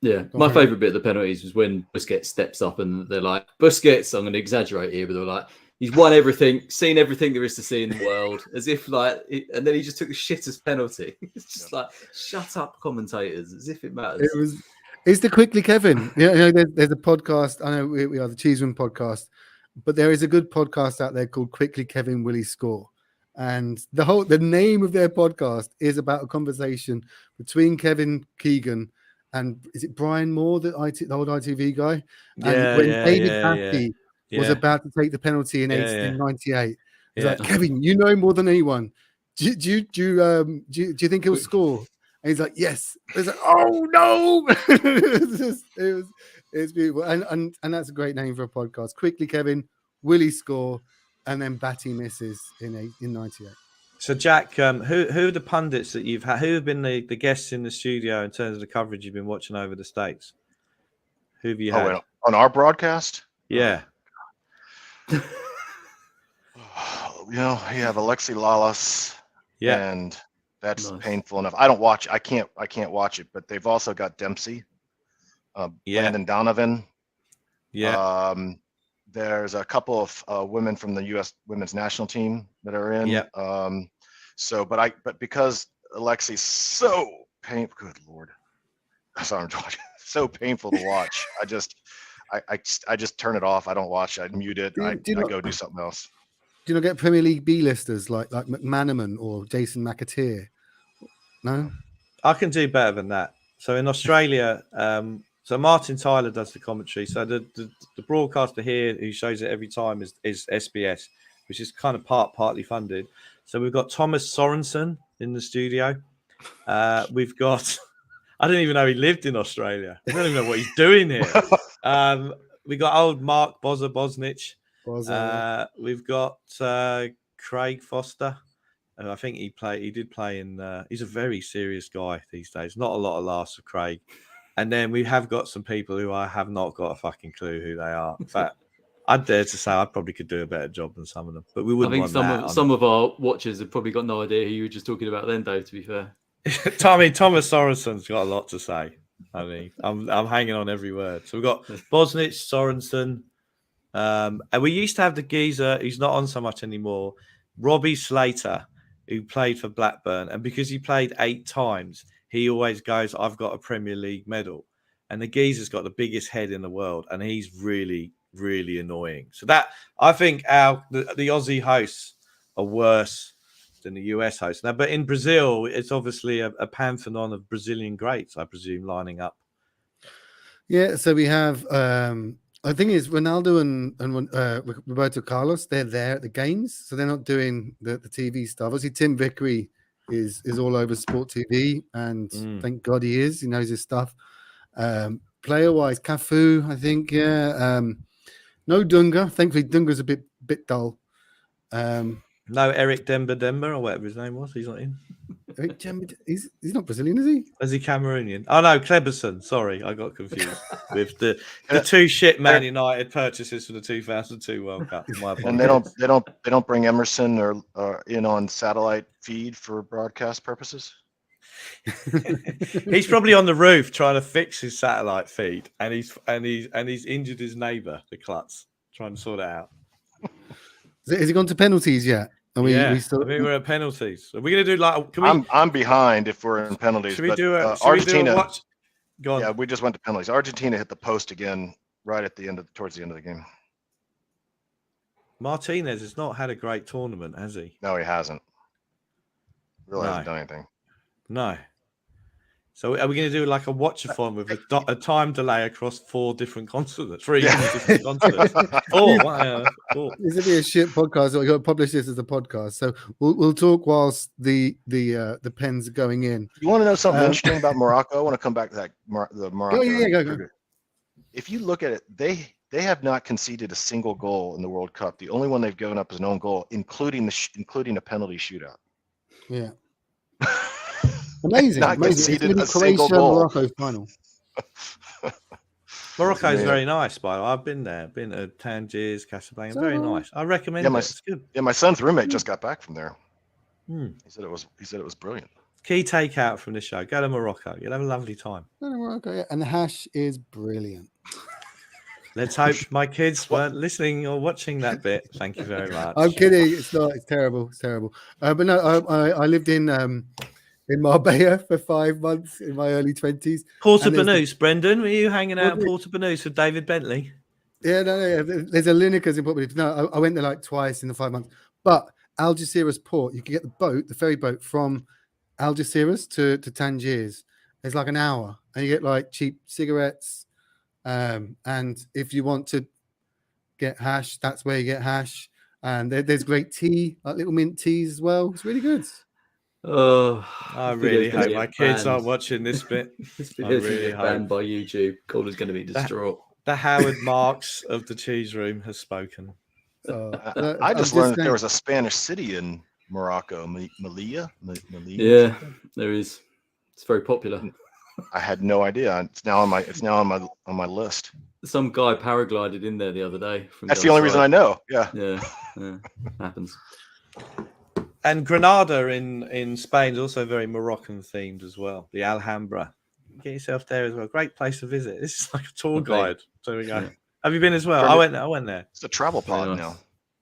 Yeah, my favourite bit of the penalties was when Busquets steps up and they're like, Busquets, I'm going to exaggerate here, but they're like, he's won everything, seen everything there is to see in the world, as if and then he just took the shittest penalty. It's just like, shut up, commentators, as if it matters.
It's the Quickly Kevin. There's a podcast. I know we are the Cheese Room podcast, but there is a good podcast out there called Quickly Kevin Will He Score? And the name of their podcast is about a conversation between Kevin Keegan and is it Brian Moore, the old ITV guy? And when David Batty was about to take the penalty in 98, he's like, Kevin, you know more than anyone. Do you think he'll score? And he's like, yes. It's like, oh no! It's beautiful, and that's a great name for a podcast. Quickly, Kevin, will he score? And then Batty misses in 98.
So, Jack, who are the pundits that you've had? Who have been the guests in the studio in terms of the coverage you've been watching over the States? Who have you had?
On our broadcast?
Yeah.
You have Alexi Lalas.
Yeah.
And that's painful enough. I don't watch. I can't watch it. But they've also got Dempsey, Brandon Donovan.
Yeah.
There's a couple of women from the U.S. women's national team that are in.
Yeah.
But because Alexi's so painful, good Lord, sorry, I'm talking, so painful to watch. I just turn it off. I don't watch. I mute it. I go do something else.
Do you not get Premier League B-listers like McManaman or Jason McAteer? No,
I can do better than that. So in Australia, so Martin Tyler does the commentary. So the broadcaster here who shows it every time is SBS, which is kind of partly funded. So we've got Thomas Sorensen in the studio. We've got I didn't even know he lived in Australia. I don't even know what he's doing here. We got old Mark Bosnich. We've got Craig Foster. I think he did play in. He's a very serious guy these days. Not a lot of laughs for Craig. And then we have got some people who I have not got a fucking clue who they are. In fact, I dare to say I probably could do a better job than some of them. But we wouldn't. I think
some of our watchers have probably got no idea who you were just talking about then, Dave. To be fair,
Thomas Sorensen's got a lot to say. I mean, I'm hanging on every word. So we've got Bosnich, Sorensen. And we used to have the geezer who's not on so much anymore, Robbie Slater, who played for Blackburn. And because he played 8 times, he always goes, I've got a Premier League medal. And the geezer's got the biggest head in the world. And he's really, really annoying. So that, I think the Aussie hosts are worse than the US hosts. Now, but in Brazil, it's obviously a pantheon of Brazilian greats, I presume, lining up.
Yeah, so we have I think it's Ronaldo and Roberto Carlos. They're there at the games, so they're not doing the TV stuff. Obviously, Tim Vickery is all over Sport TV, and thank God he is. He knows his stuff. Player wise, Cafu, I think. Yeah, no Dunga. Thankfully, Dunga's a bit dull.
No Eric Demba or whatever his name was. He's not in.
Eric Demba, he's not Brazilian, is he?
Is he Cameroonian? Oh no, Kleberson. Sorry, I got confused with the 2 shit Man United purchases for the 2002 World Cup.
And they don't bring Emerson or in on satellite feed for broadcast purposes.
He's probably on the roof trying to fix his satellite feed, and he's injured his neighbour, the Klutz, trying to sort it out.
Has he gone to penalties yet?
I think we're at penalties. Are we going to do
I'm behind if we're in penalties.
Should we do
Argentina?
watch? Go on.
Yeah, we just went to penalties. Argentina hit the post again right at the end towards the end of the game.
Martinez has not had a great tournament, has he?
No, he hasn't. Really hasn't done anything.
No. So are we going to do like a watch-a-thon with a time delay across 4 different continents? 3 different continents. 4.
This will be a shit podcast. So we got to publish this as a podcast. So we'll talk whilst the pens are going in.
You want to know something interesting about Morocco? I want to come back to that. The Morocco.
Go.
If you look at it, they have not conceded a single goal in the World Cup. The only one they've given up is an own goal, including a penalty shootout.
Yeah. Amazing.
Not
amazing.
conceded a single goal.
Morocco final.
Morocco is very nice, by the way. I've been there. Been to Tangiers, Casablanca. Very nice. I recommend it. It's good.
Yeah, my son's roommate just got back from there. He said it was brilliant.
Key takeout from the show: go to Morocco. You'll have a lovely time.
Go to Morocco, yeah. And the hash is brilliant.
Let's hope my kids weren't listening or watching that bit. Thank you very much.
I'm kidding. It's not. It's terrible. It's terrible. But no, I lived in Marbella for 5 months in my early 20s.
Porto Banús, Brendan, were you hanging out at Porto Banús with David Bentley?
Yeah, no. There's a Lineker's in Porto Banús. No, I went there like twice in the 5 months. But Algeciras port, you can get the ferry boat from Algeciras to Tangiers. It's like an hour, and you get like cheap cigarettes. And if you want to get hash, that's where you get hash. And there's great tea, like little mint teas as well. It's really good.
Oh,
I really hope my kids aren't watching this bit.
This video's going to get banned by YouTube. Calder's going to be distraught.
The Howard Marks of the cheese room has spoken.
I just learned that there was a Spanish city in Morocco, Melilla.
Yeah, there is. It's very popular.
I had no idea. It's now on my list.
Some guy paraglided in there the other day.
That's the only reason I know.
Yeah, happens.
And Granada in Spain is also very Moroccan themed as well. The Alhambra. Get yourself there as well. Great place to visit. This is like a tour guide. So we go. Yeah. Have you been as well? I went there.
It's a travel pod now.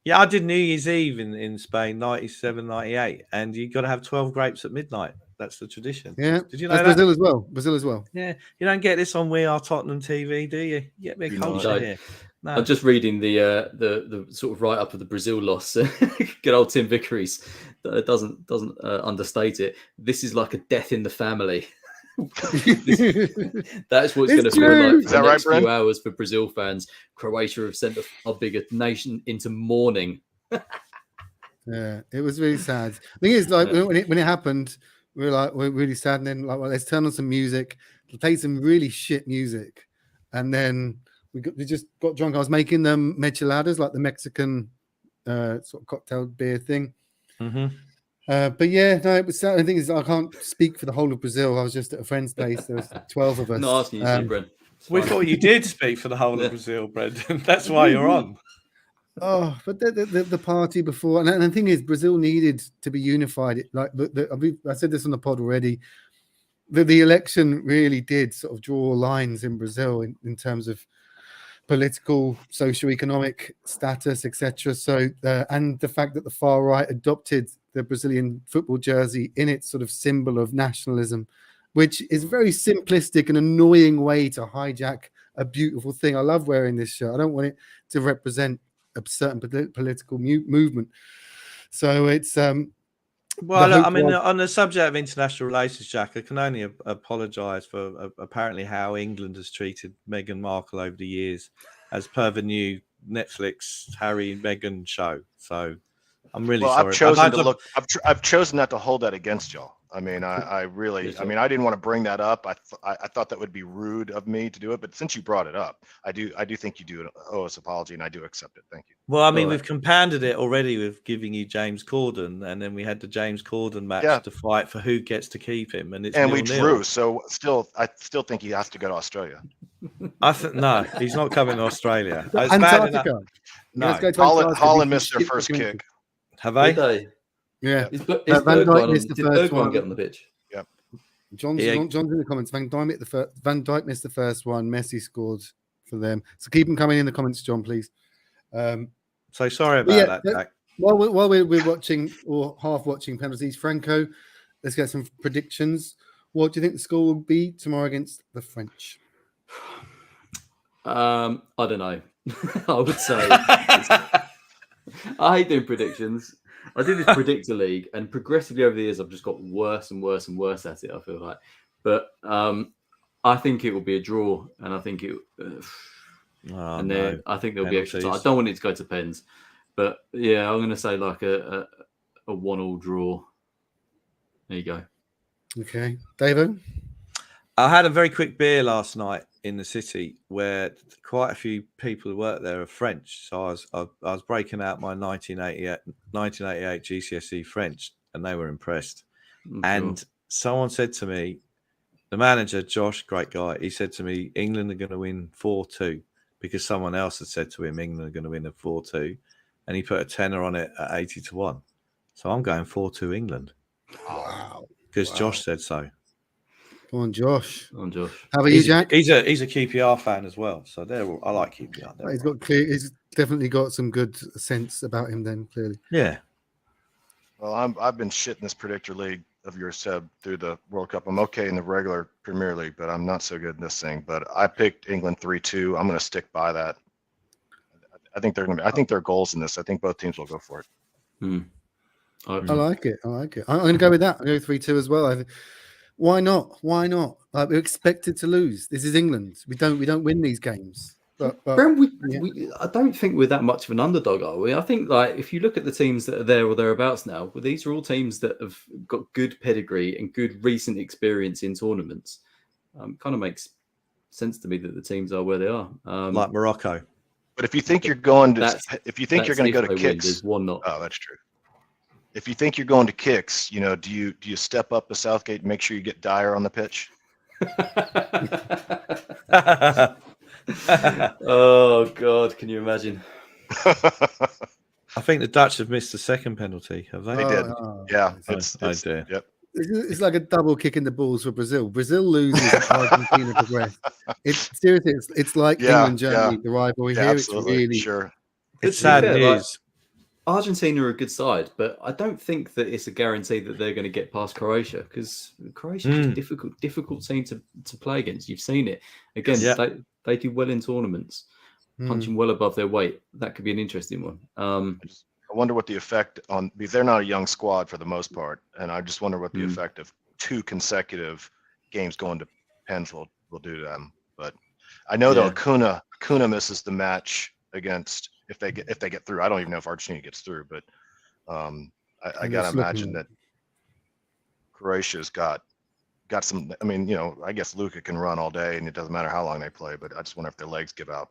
Yeah, I did New Year's Eve in Spain, 97, 98. And you got to have 12 grapes at midnight. That's the tradition.
Yeah.
Did you know that?
Brazil as well.
Yeah. You don't get this on We Are Tottenham TV, do you? You get a bit of culture here. No.
I'm just reading the sort of write up of the Brazil loss. Good old Tim Vickery's doesn't understate it. This is like a death in the family. That's what it's going to feel like for the next few hours for Brazil fans. Croatia have sent the far bigger nation into mourning.
Yeah, it was really sad. The thing is, like when it happened, we're really sad, and then like, well, let's turn on some music, play some really shit music, and then we just got drunk. I was making them micheladas, like the Mexican sort of cocktail beer thing.
Mm-hmm.
But yeah, no, it was sad. The thing is, I can't speak for the whole of Brazil. I was just at a friend's place. There was 12 of us.
Not asking you to, Brent.
We thought you did speak for the whole of Brazil, Brendan. That's why you're on.
Oh, but the party before, and the thing is, Brazil needed to be unified. I said this on the pod already. The election really did sort of draw lines in Brazil in terms of political, socioeconomic status, etc. So, and the fact that the far right adopted the Brazilian football jersey in its sort of symbol of nationalism, which is a very simplistic and annoying way to hijack a beautiful thing. I love wearing this shirt. I don't want it to represent a certain political movement. So it's
well,
the
I
hope
mean,
was-
on the subject of international relations, Jack, I can only apologise for apparently how England has treated Meghan Markle over the years, as per the new Netflix Harry and Meghan show. So I'm really
Well,
sorry.
I've chosen
I'd
to
like
look. I've chosen not to hold that against y'all. I mean, I really.
Yes,
I mean, I didn't want to bring that up. I thought that would be rude of me to do it, but since you brought it up, I do think you do owe us apology, and I do accept it. Thank you.
Well, I mean,
All right.
we've compounded it already with giving you James Corden, and then we had the James Corden match
Yeah.
to fight for who gets to keep him, and it's
And we
0-0.
drew, so I still think he has to go to Australia.
I think no, he's not coming to Australia. It's bad enough.
Antarctica.
No,
Let's go to
Holland,
Antarctica.
Holland
We
missed
can
their
skip
first
documentary.
kick.
have
Did
they?
they?
Yeah.
Is
Van
Bergwijn
Dijk
on,
missed the
did
first
Bergwijn
one.
get on the pitch?
John's
Yeah.
in the comments. Van Dijk missed the first one. Messi scored for them. So keep them coming in the comments, John, please.
So sorry
But yeah,
about that, Jack.
While we're watching or half watching penalties, Franco, let's get some predictions. What do you think the score will be tomorrow against the French?
I don't know. I would say I hate doing predictions. I do this predictor league, and progressively over the years, I've just got worse and worse and worse at it. I feel like, but I think it will be a draw, and I think it.
Oh,
and
no.
then I think there'll be extra time. I
Penalties.
don't want it to go to pens, but yeah, I'm going to say like a 1-1 draw. There you go.
Okay, David.
I had a very quick beer last night in the city where quite a few people who work there are French. So I was breaking out my 1988 GCSE French, and they were impressed.
I'm
And
sure.
someone said to me, the manager, Josh, great guy, he said to me, England are going to win 4-2 because someone else had said to him, England are going to win a 4-2. And he put a tenner on it at 80-1. So I'm going 4-2 England
Wow.
because
Wow.
Josh said so.
Come on, Josh.
I'm Josh.
How about you, Jack?
He's a QPR fan as well. So I like QPR. They're
He's
all
got he's definitely got some good sense about him. Then clearly,
Yeah.
Well, I've been shitting this predictor league of yours, Seb, through the World Cup. I'm okay in the regular Premier League, but I'm not so good in this thing. But I picked England 3-2. I'm going to stick by that. I think they're going to. I think there are goals in this. I think both teams will go for it.
I like it. I'm going to go with that. I'm going to go 3-2 as well. Why not? Why not? Like, we're expected to lose. This is England. We don't win these games. But
Brent,
yeah.
I don't think we're that much of an underdog, are we? I think, like, if you look at the teams that are there or thereabouts now, well, these are all teams that have got good pedigree and good recent experience in tournaments. Kind of makes sense to me that the teams are where they are.
Like Morocco.
But if you think you're going to,
That's-
if you think you're
that's
going to
if
go to
they win,
kicks,
there's one not.
oh, that's true. If you think you're going to kicks, do you step up the Southgate and make sure you get Dyer on the pitch?
Oh God, can you imagine?
I think the Dutch have missed the second penalty, have they?
They did. Yeah,
Oh,
it's
dear.
yep.
It's like a double kick in the balls for Brazil. Brazil loses, Argentina progress. It's seriously, it's like
Yeah,
England, Germany, the rivalry
Yeah,
here.
absolutely.
It's really
Sure.
It's
To be
sad
fair, like,
news.
Argentina are a good side, but I don't think that it's a guarantee that they're going to get past Croatia because Croatia is a difficult team to play against. You've seen it again.
Yeah.
They do well in tournaments, punching well above their weight. That could be an interesting one.
I wonder what the effect on, because they're not a young squad for the most part, and I just wonder what the effect of 2 consecutive games going to pens will do to them. But I know though Acuna misses the match against if they get through. I don't even know if Argentina gets through, but I gotta imagine that Croatia's got some. I mean, I guess Luka can run all day, and it doesn't matter how long they play. But I just wonder if their legs give out.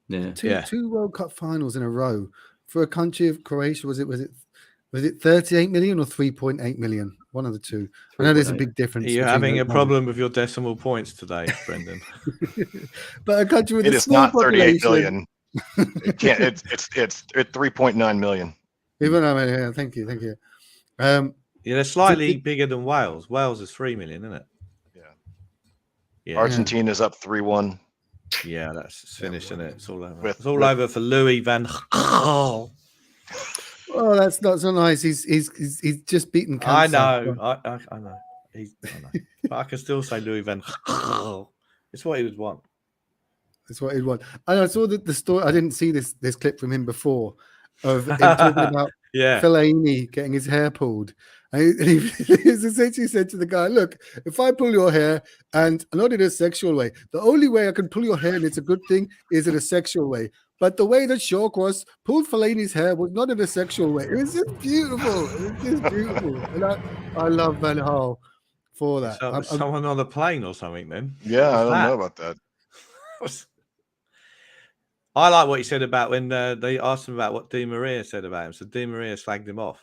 Yeah.
two World Cup finals in a row for a country of Croatia. Was it 38 million or 3.8 million? One of the two. I know there's a big difference.
Are you
between
having
those
a problem with your decimal points today, Brendan?
numbers. But a country with
It
a
is
small
not 38
population.
billion. It can't. It's 3.9 million.
Even yeah, thank you.
Yeah, they're slightly bigger than Wales. Wales is 3 million, isn't it?
Yeah.
Yeah.
Argentina's up 3-1.
Yeah, that's finished, isn't it? It's all over.
With-
It's all
with-
over for Louis van Gaal.
Oh, that's not so nice. He's just beaten
I
cancer.
know. I know. I know. But I can still say Louis van Gaal. It's what he would want.
That's what he'd want. And I saw the story. I didn't see this clip from him before of him talking about
Yeah.
Fellaini getting his hair pulled. And he essentially said to the guy, "Look, if I pull your hair, and not in a sexual way, the only way I can pull your hair and it's a good thing is in a sexual way. But the way that Shawcross pulled Fellaini's hair was not in a sexual way. It was just beautiful. It was just beautiful. And I love Van Gaal for that.
So, someone on a plane or something then?
Yeah, I
What's
don't
that?
know about that.
I like what he said about when they asked him about what Di Maria said about him. So Di Maria slagged him off.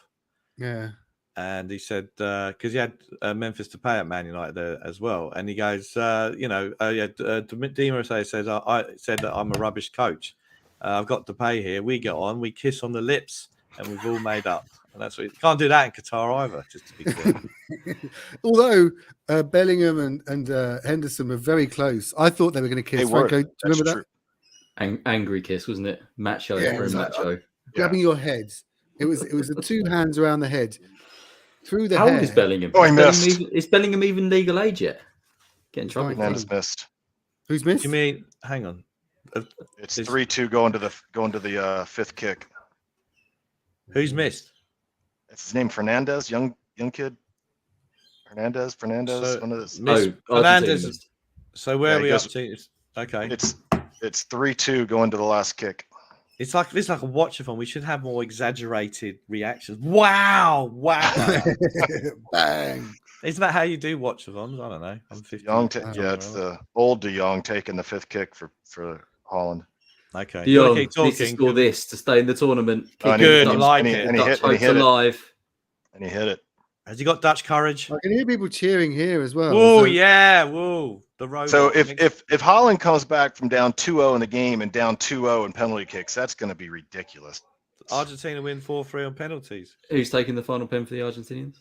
Yeah.
And he said, because he had Memphis Depay at Man United there as well. And he goes, Di Maria says, I said that I'm a rubbish coach. I've got Depay here. We get on, we kiss on the lips, and we've all made up. And that's what you can't do that in Qatar either, just to be clear.
Although Bellingham and Henderson were very close. I thought they were going to kiss.
They were.
Franco, do you remember that?
Angry kiss, wasn't it? Macho
Yeah,
for a
it was like-
macho.
Grabbing your head. It was the two hands around the head. Through the
How
hair.
old is Bellingham?
Oh, he
Is Bellingham even legal age yet? Get in trouble.
Fine.
for
Hernandez
that.
missed.
Who's missed?
You mean, hang on.
It's
Is-
3-2 going to the fifth kick.
Who's missed?
It's his name Fernandez, young kid. Fernandez,
So-
one of those.
Miss
Oh,
Fernandez.
Argentina.
So where
Yeah,
are
he
we up
goes-
to? Okay.
It's 3-2 going to the last kick.
It's like a watch-a-thon. We should have more exaggerated reactions. Wow.
Bang.
Isn't that how you do watch-a-thons? I don't know. I'm 50.
Young,
Yeah,
it's the old De Jong taking the fifth kick for Holland.
Okay.
De
You wanna
Jong
keep
needs to
talking?
score this to stay in the tournament.
Oh, and
Good,
he-
I like
and he-
it.
and he
Dutch
hit- and he
hopes
hit it.
alive.
And he hit it.
Has he got Dutch courage?
I can hear people cheering here as well.
Oh,
So-
yeah. Whoa. The robot.
So if Holland comes back from down 2-0 in the game and down 2-0 in penalty kicks, that's going to be ridiculous.
Argentina win 4-3 on penalties.
Who's taking the final pen for the Argentinians?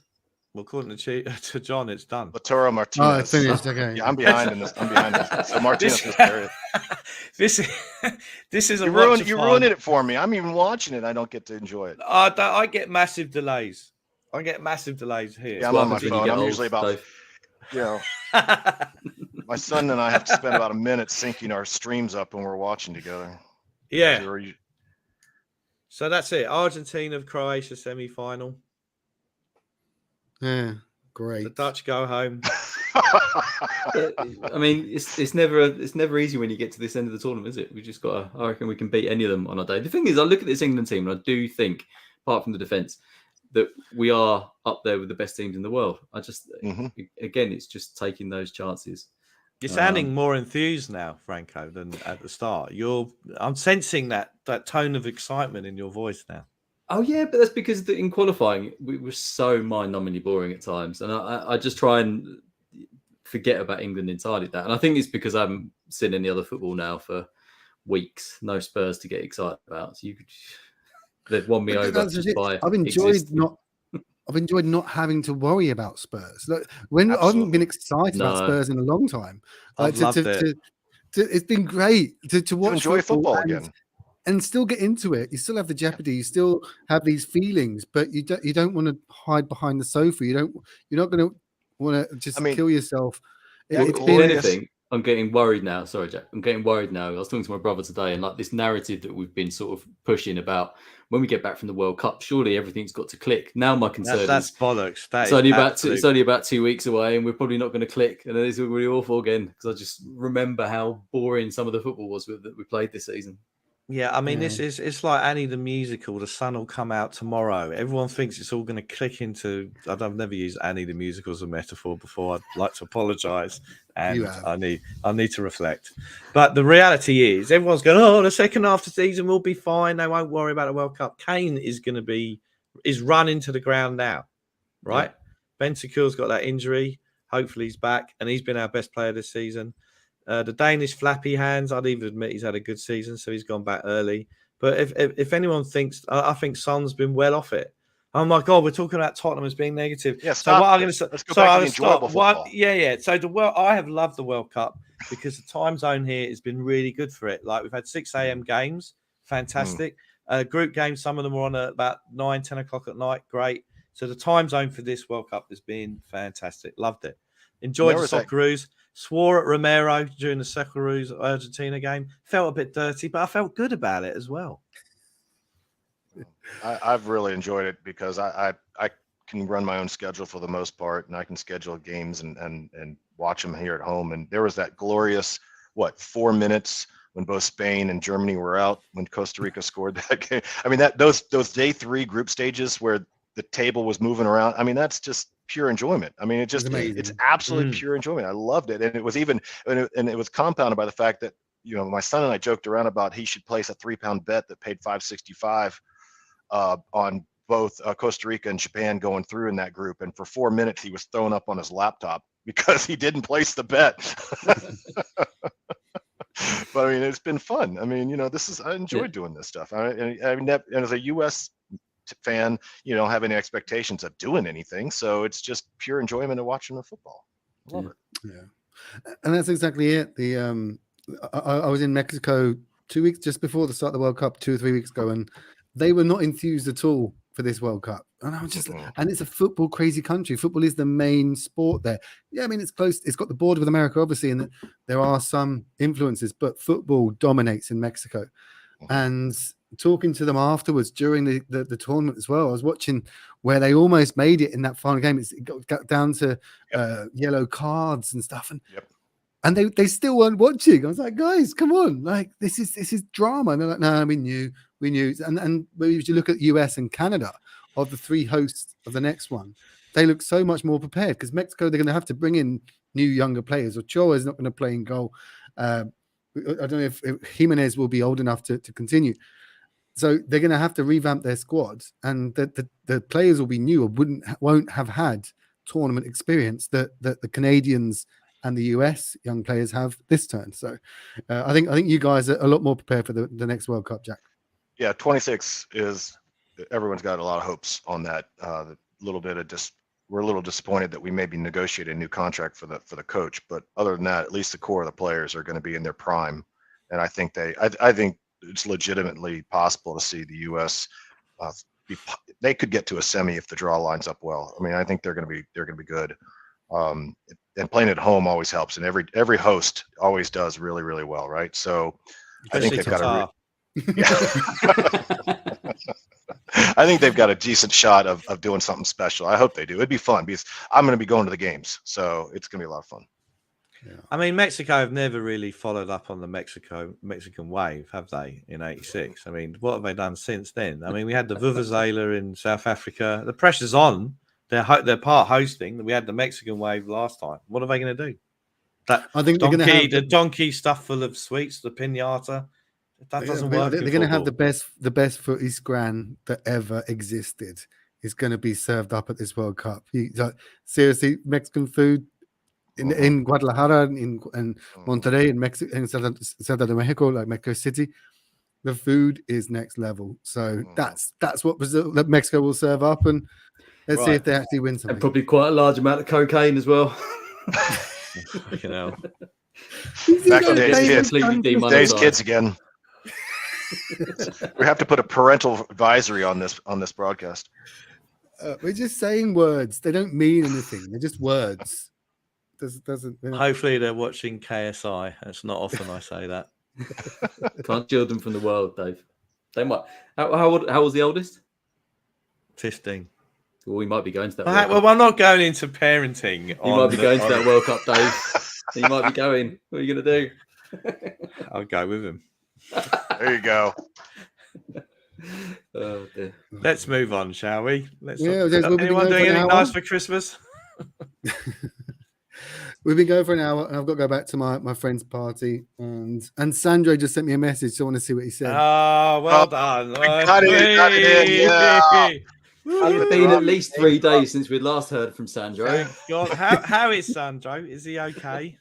Well, according to John, it's done.
Lautaro Martinez.
Oh, it's finished. Okay.
Yeah, I'm behind in this. So Martinez is there.
This is a
You ruined it for me. I'm even watching it. I don't get to enjoy it.
I get massive delays. I get massive delays here.
Yeah, I'm
What
on my
happens when you
phone.
get
I'm
old,
usually about,
Dave?
you know, my son and I have to spend about a minute syncing our streams up when we're watching together.
yeah.
So we're-
So that's it. Argentina, Croatia semi-final.
Yeah.
The
Great.
Dutch go home.
I mean, it's never easy when you get to this end of the tournament, is it? We just got to, I reckon we can beat any of them on our day. The thing is, I look at this England team and I do think, apart from the defence, that we are up there with the best teams in the world. I just,
Mhm.
again, it's just taking those chances.
You're sounding more enthused now, Franco, than at the start. I'm sensing that tone of excitement in your voice now.
Oh yeah, but that's because in qualifying we were so mind-numbingly boring at times, and I just try and forget about England entirely. That, and I think it's because I haven't seen any other football now for weeks. No Spurs to get excited about. So they've won me
But
over
that's
just
it.
by.
I've enjoyed
existing.
I've enjoyed not having to worry about Spurs. Look, when I haven't
Absolutely.
been excited about
No.
Spurs in a long time.
I've loved it.
It's been great to watch
enjoy football
and-
again.
and still get into it. You still have the jeopardy. You still have these feelings, but you don't want to hide behind the sofa. You're not going to want to just kill yourself.
Well,
It's
If
been
anything, I'm getting worried now. Sorry, Jack. I'm getting worried now. I was talking to my brother today, and like this narrative that we've been sort of pushing about when we get back from the World Cup, surely everything's got to click. Now my concern
That's
is
bollocks.
it's only about 2 weeks away, and we're probably not going to click, and then it's really awful again because I just remember how boring some of the football was that we played this season.
Yeah, I mean, it's like Annie the musical. The sun will come out tomorrow. Everyone thinks it's all going to click into. I've never used Annie the musical as a metaphor before. I'd like to apologise, and
You have.
I need to reflect. But the reality is, everyone's going, "Oh, the second half of the season will be fine. They won't worry about the World Cup." Kane is run into the ground now, right? Bentancur's got that injury. Hopefully, he's back, and he's been our best player this season. The Danish flappy hands, I'd even admit he's had a good season, so he's gone back early. But if anyone thinks, I think Son's been well off it. Oh my God, we're talking about Tottenham as being negative.
Yeah,
So
stop
what I'm going
this.
to say,
Let's go
so
back to
I'm
the
going to stop.
enjoyable football.
Yeah. So I have loved the World Cup because the time zone here has been really good for it. Like we've had 6 a.m. games, fantastic. Group games, some of them were on at about 9, 10 o'clock at night. Great. So the time zone for this World Cup has been fantastic. Loved it. Enjoyed the Socceroos. Swore at Romero during the Socceroos Argentina game. Felt a bit dirty, but I felt good about it as well.
I've really enjoyed it because I can run my own schedule for the most part, and I can schedule games and watch them here at home. And there was that glorious 4 minutes when both Spain and Germany were out when Costa Rica scored that game. I mean, those day 3 group stages where the table was moving around. I mean, that's just pure enjoyment. I mean, it's absolute pure enjoyment. I loved it, and it was it was compounded by the fact that my son and I joked around about he should place a £3 bet that paid $5.65 on both Costa Rica and Japan going through in that group, and for 4 minutes he was thrown up on his laptop because he didn't place the bet. But I mean, it's been fun. I mean, I enjoyed doing this stuff. I mean, and as a U.S. fan, you don't have any expectations of doing anything, so it's just pure enjoyment of watching the football. I love it.
Yeah, and that's exactly it. The I was in Mexico 2 weeks just before the start of the World Cup, 2 or 3 weeks ago, and they were not enthused at all for this World Cup. And I was just, and it's a football crazy country. Football is the main sport there. Yeah, I mean, it's close. It's got the border with America, obviously, and there are some influences, but football dominates in Mexico. And talking to them afterwards during the tournament as well, I was watching where they almost made it in that final game. It got down to yellow cards and stuff, and they still weren't watching. I was like, guys, come on, like this is drama. And they're like, no, we knew. And if you look at US and Canada, of the 3 hosts of the next one, they look so much more prepared because Mexico, they're going to have to bring in new younger players. Ochoa is not going to play in goal. I don't know if Jimenez will be old enough to continue. So they're going to have to revamp their squad, and the players will be new or won't have had tournament experience that the Canadians and the US young players have this turn. So I think you guys are a lot more prepared for the next World Cup, Jack.
Yeah, 26 is everyone's got a lot of hopes on that. We're a little disappointed that we may be negotiating a new contract for the coach, but other than that, at least the core of the players are going to be in their prime, and I think it's legitimately possible to see the U.S. They could get to a semi if the draw lines up well. I mean, I think they're going to be good. And playing at home always helps, and every host always does really, really well, right? So I think they've got I think they've got a decent shot of doing something special. I hope they do. It'd be fun because I'm going to be going to the games, so it's going to be a lot of fun.
Yeah. I mean, Mexico have never really followed up on the Mexican wave, have they? In '86. I mean, what have they done since then? I mean, we had the Vuvuzela in South Africa. The pressure's on. They're part hosting. We had the Mexican wave last time. What are they going to do? I think the donkey stuff full of sweets, the piñata. That doesn't work.
They're going to have the best footy scran that ever existed is going to be served up at this World Cup. Seriously, Mexican food in Guadalajara and Monterrey in Mexico, in Ciudad de Mexico, like Mexico City, the food is next level. So that's what Mexico will serve up, and let's see if they actually win something.
And probably quite a large amount of cocaine as well.
You know,
back to Dave's kids again. We have to put a parental advisory on this broadcast.
We're just saying words. They don't mean anything. They're just words.
Hopefully they're watching KSI. It's not often I say that.
Can't shield them from the world, Dave. They might. How old's the oldest?
15.
Well, we might be going to that.
Well, I'm not going into parenting.
You might be going to that World Cup, Dave. You might be going. What are you going to do?
I'll go with him.
There you go.
Oh, dear.
Let's move on, shall we?
Anyone
doing anything nice for Christmas?
We've been going for an hour, and I've got to go back to my friend's party. And Sandro just sent me a message, so I want to see what he said.
Oh, well done.
Got it in. Yeah.
It's been at least 3 days since we last heard from Sandro.
God, how is Sandro? Is he okay?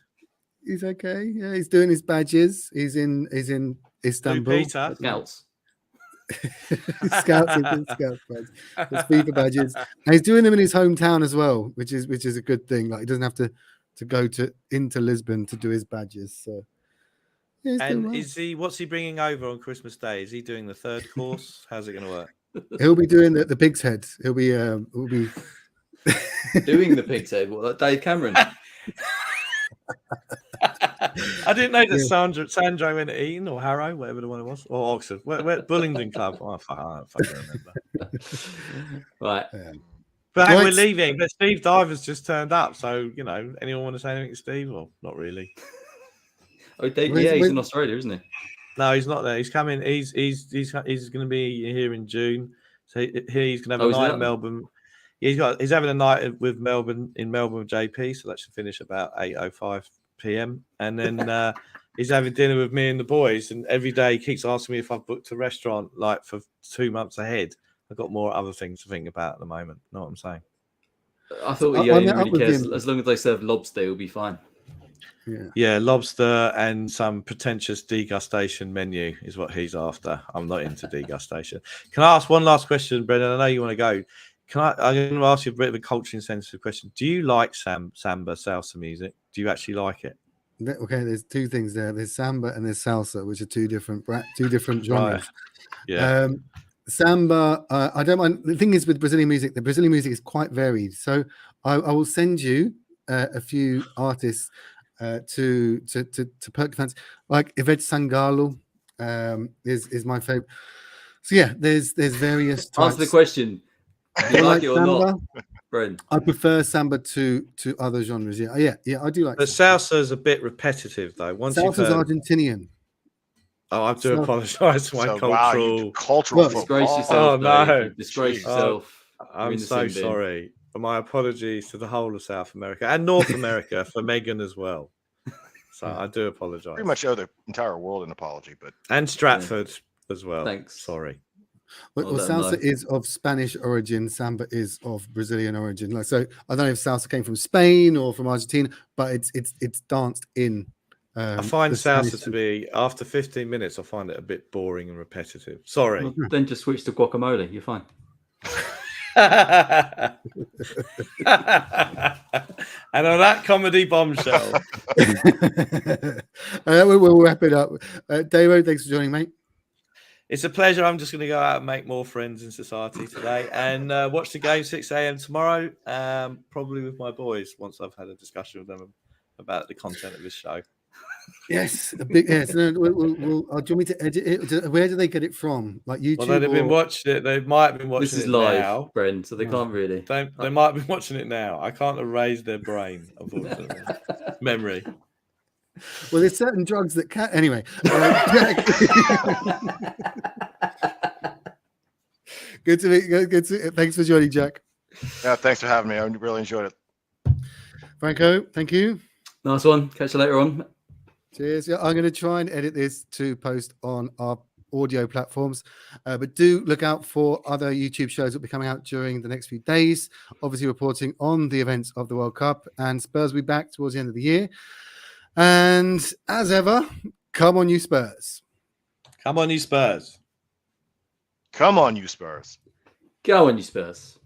He's okay. Yeah, he's doing his badges. He's in Istanbul.
Peter.
Scouts.
Scouts and Scouts badge. His FIFA badges, and he's doing them in his hometown as well, which is a good thing. Like he doesn't have to go into Lisbon to do his badges. So yeah, he's doing
And
well.
what's he bringing over on Christmas Day? Is he doing the third course? How's it going to work?
He'll be doing the pig's head. He'll be
Doing the pig's head. What, like Dave Cameron?
I didn't know that Sandro went to Eton or Harrow, whatever the one it was, or Oxford. Where Bullingdon Club. Oh, I don't fucking remember.
Right.
But hey,
Right.
we're leaving. But Steve Divers just turned up. So, anyone want to say anything to Steve? Or not really?
Oh, Dave,
Where's-
yeah, he's
where's-
in Australia, isn't he?
No, he's not there. He's coming. He's going to be here in June. So he's going to have
Oh,
a
is he
night
out
in
there?
Melbourne. He's having a night with Melbourne with JP. So that should finish about 8:05 p.m. And then he's having dinner with me and the boys. And every day he keeps asking me if I've booked a restaurant like for 2 months ahead. I've got more other things to think about at the moment. Know what I'm saying?
I thought
I'll
he
meet
only
up
really
with
cares.
him.
As long as they serve lobster, he'll be fine.
Yeah.
Yeah, lobster and some pretentious degustation menu is what he's after. I'm not into degustation. Can I ask one last question, Brendan? I know you want to go. I'm going to ask you a bit of a culturally sensitive question. Do you like samba, salsa music? Do you actually like it?
Okay, there's two things there. There's samba and there's salsa, which are two different genres.
Right. Yeah.
Samba, I don't mind. The thing is with Brazilian music, the Brazilian music is quite varied. So I will send you a few artists to perk fans, like Ivete Sangalo is my favorite. So yeah, there's various types.
Answer the question. Do you like it or
samba?
not, Bren?
I prefer samba to other genres. Yeah, I do like.
But salsa is a bit repetitive, though. Once you've
Salsa's
heard...
Argentinian.
Oh, I do apologise for my
So,
cultural...
wow, you cultural
Well,
Disgrace
football.
yourself.
Oh, no.
Dave. You've disgraced
Jeez.
yourself. You're
I'm
in the
so
sin bin.
sorry. My apologies to the whole of South America and North America for Megan as well. So I do apologise.
Pretty much owe the entire world an apology, but
And Stratford as well.
Thanks.
Sorry.
Well,
Well done,
salsa
though.
is of Spanish origin. Samba is of Brazilian origin. Like, so I don't know if salsa came from Spain or from Argentina, but it's danced in.
I find
the Spanish-
salsa to be, after 15 minutes, I find it a bit boring and repetitive. Sorry.
Well, then just switch to guacamole. You're fine.
And on that comedy bombshell,
we'll wrap it up. Davo, thanks for joining, mate.
it's a pleasure. I'm just going to go out and make more friends in society today and watch the game 6 a.m. tomorrow, probably with my boys once I've had a discussion with them about the content of this show.
Yes, a big yes. No, do you want me to edit it? Where do they get it from? Like YouTube?
Well, they'd have been watching it. They might have been watching
This is
it
live,
now.
Bren, so they can't really.
They might be watching it now. I can't erase their brain, unfortunately. Memory.
Well, there's certain drugs that can. Anyway, Jack. Good to meet. Good to. Thanks for joining, Jack.
yeah, thanks for having me. I really enjoyed it.
Franco, thank you.
Nice one. Catch you later on.
Cheers. Yeah, I'm going to try and edit this to post on our audio platforms, but do look out for other YouTube shows that will be coming out during the next few days. Obviously, reporting on the events of the World Cup, and Spurs will be back towards the end of the year. And as ever, come on, you Spurs.
Come on, you Spurs.
Come on, you Spurs.
Go on, you Spurs.